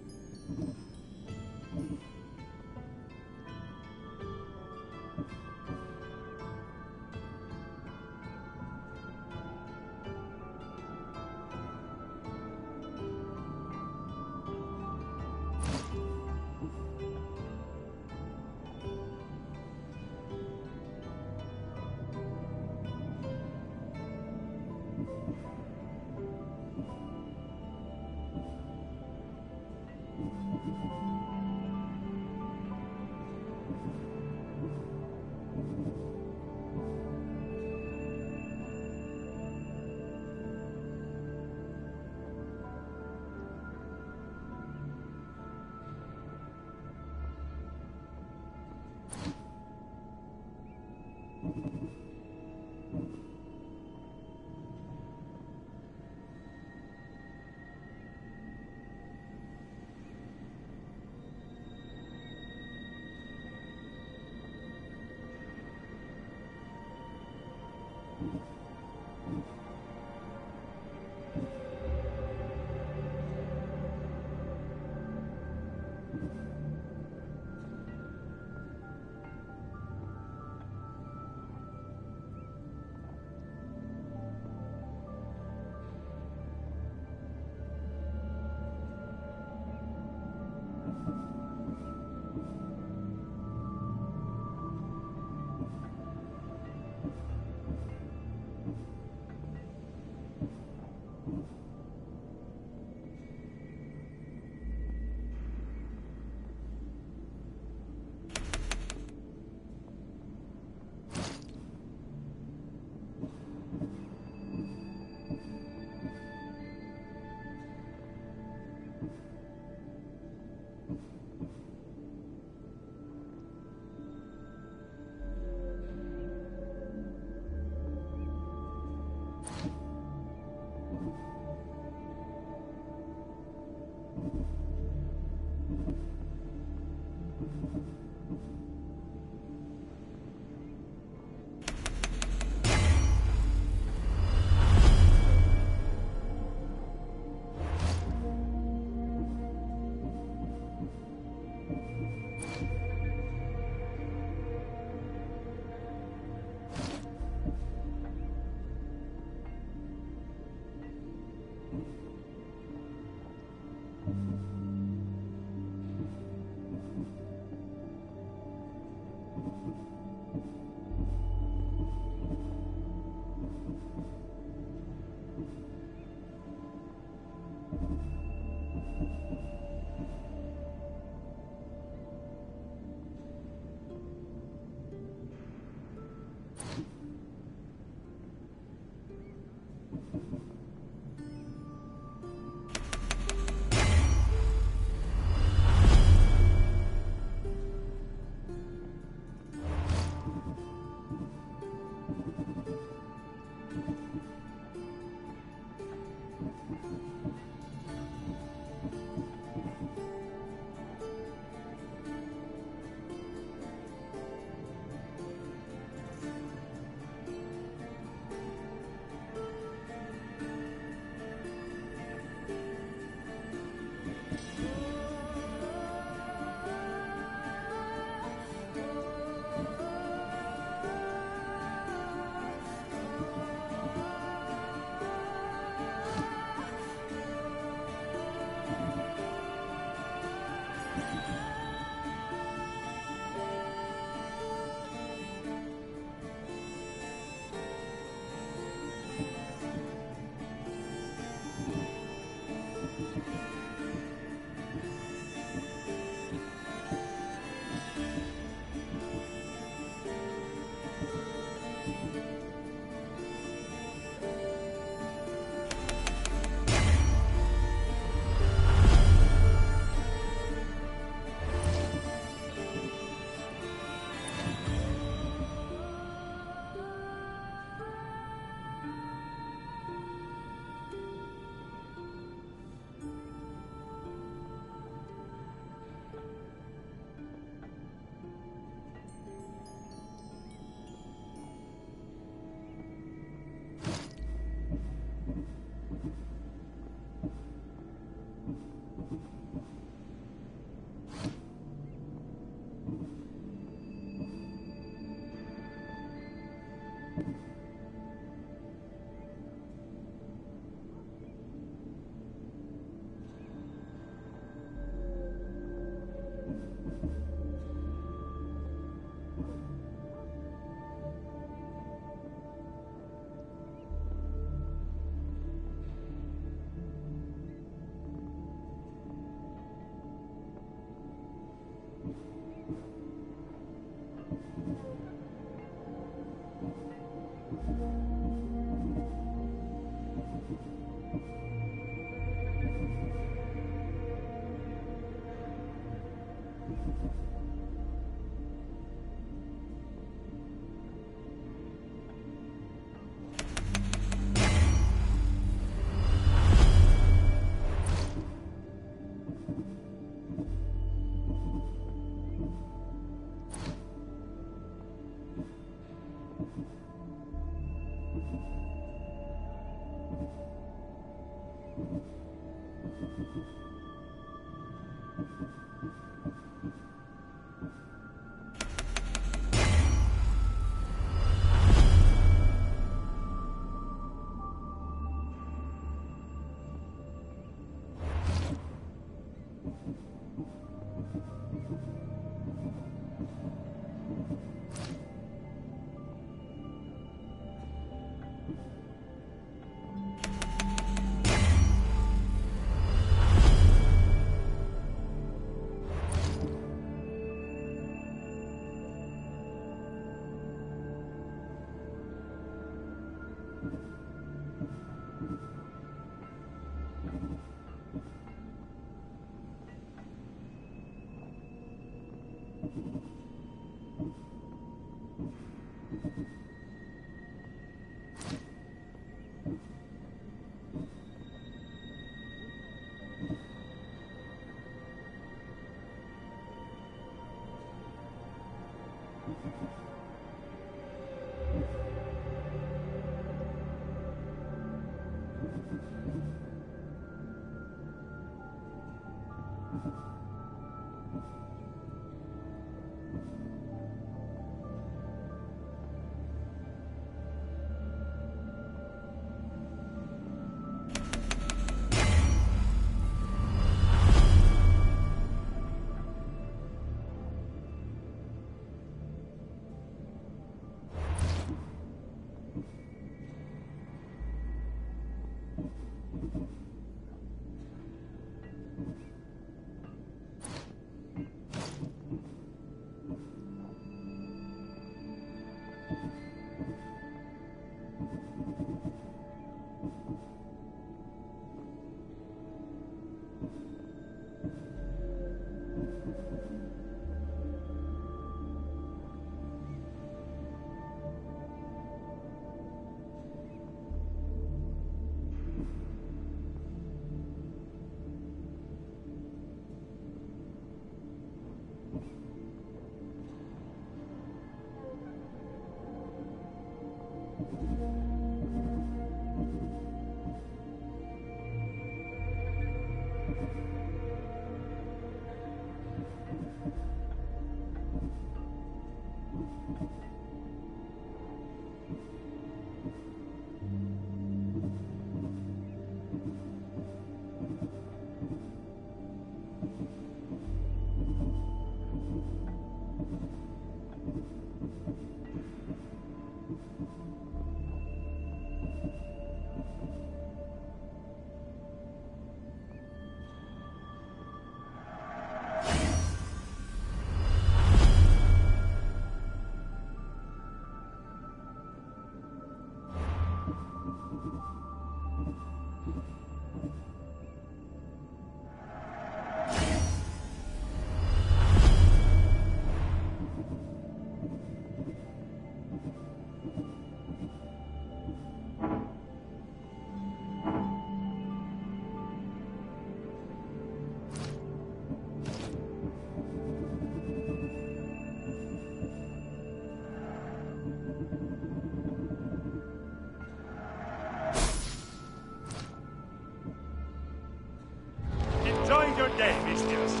Good day, Mistios.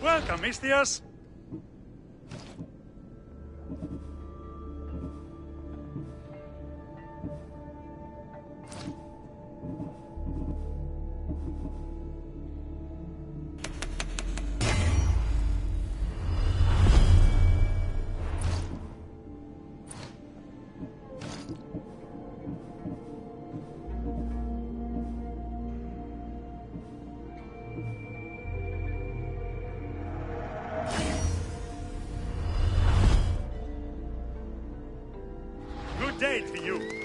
Welcome, Mistios. Good day to you.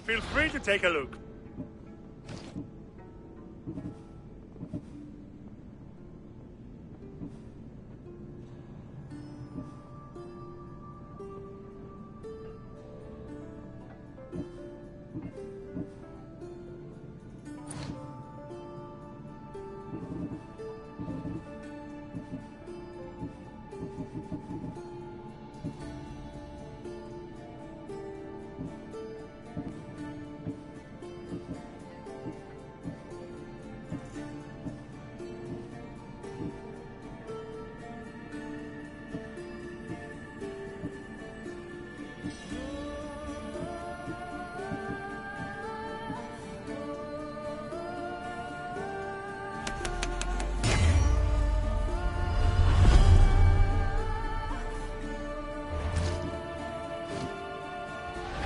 Feel free to take a look.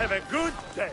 Have a good day.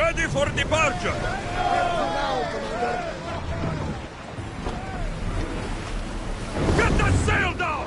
Ready for departure! Get the sail down!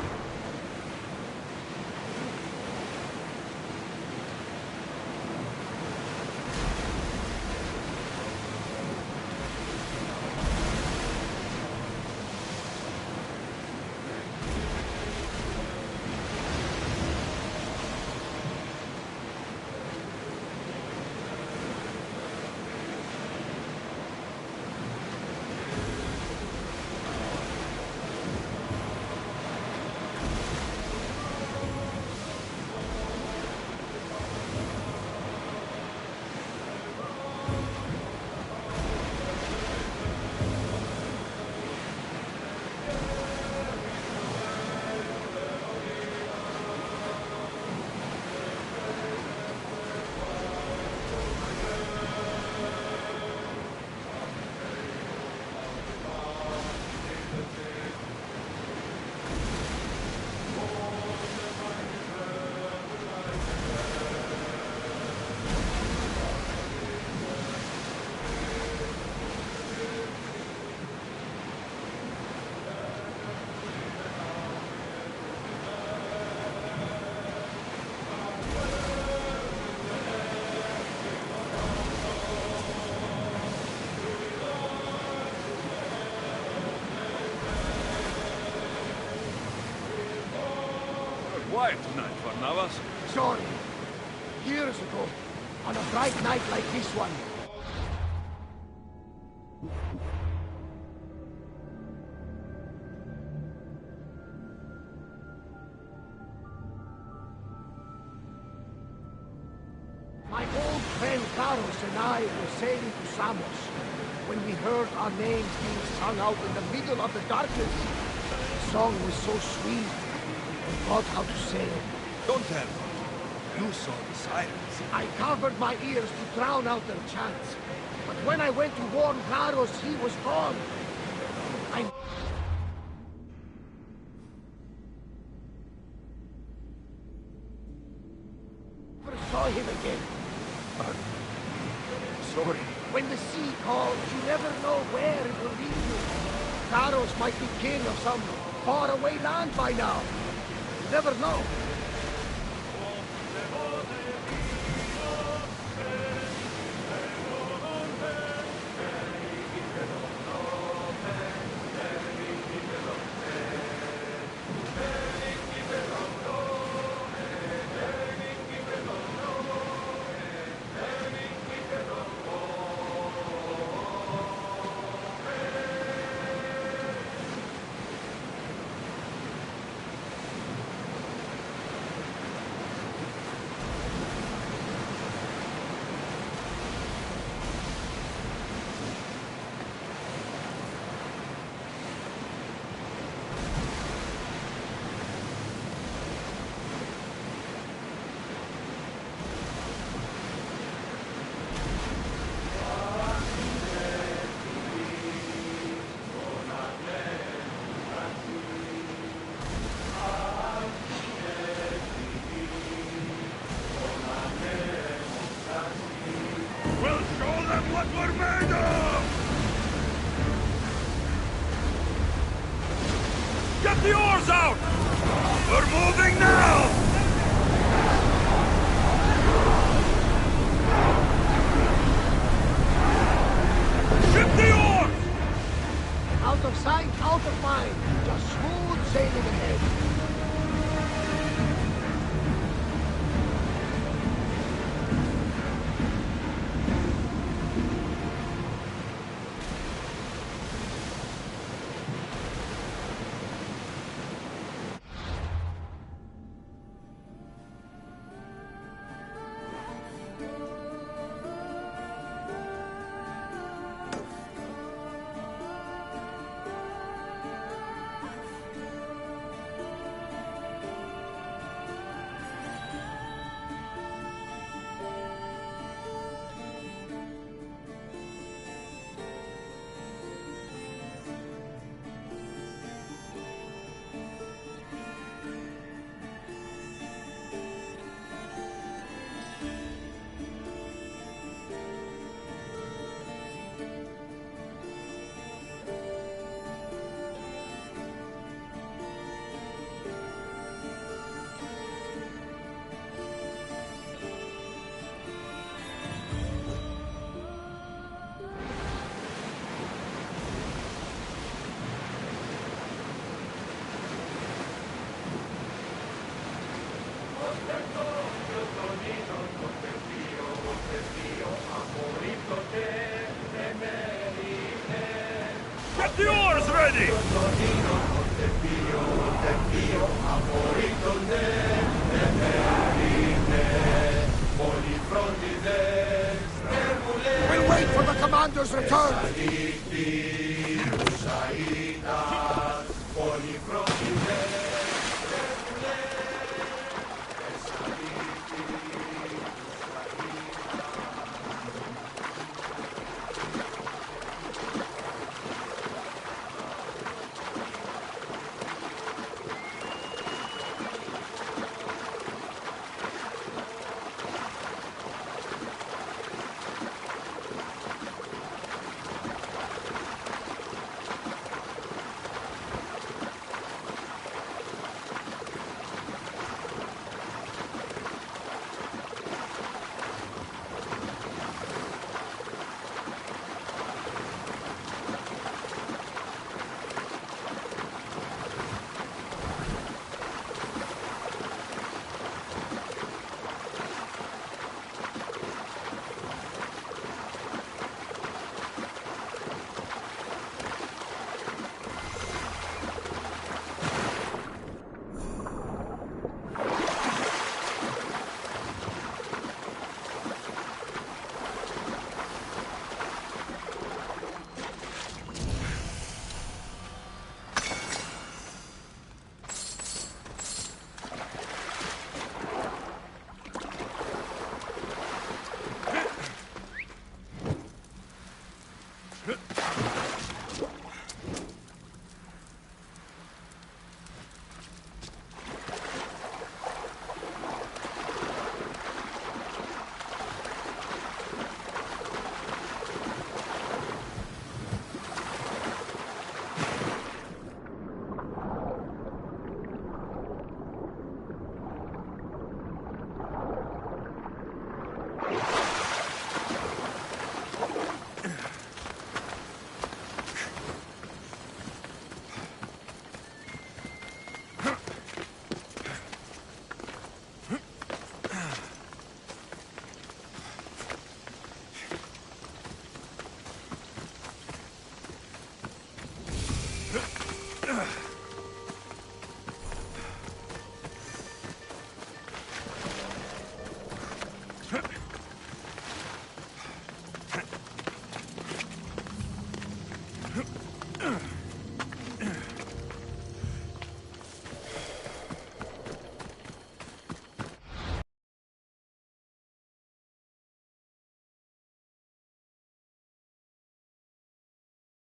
Quiet tonight, Barnabas. Sorry. Years ago, on a bright night like this one. My old friend Carlos and I were sailing to Samos when we heard our names being sung out in the middle of the darkness. The song was so sweet, we forgot how to sail. Don't tell me. You saw the sirens. I covered my ears to drown out their chants. But when I went to warn Carlos, he was gone. I never saw him again. Sorry. When the sea calls, you never know where it will lead you. Carlos might be king of some faraway land by now. You never know. What we're made of! Get the oars out! We're moving now! Ship the oars! Out of sight, out of mind. Just smooth sailing ahead. Get the oars ready! We'll wait for the commander's return.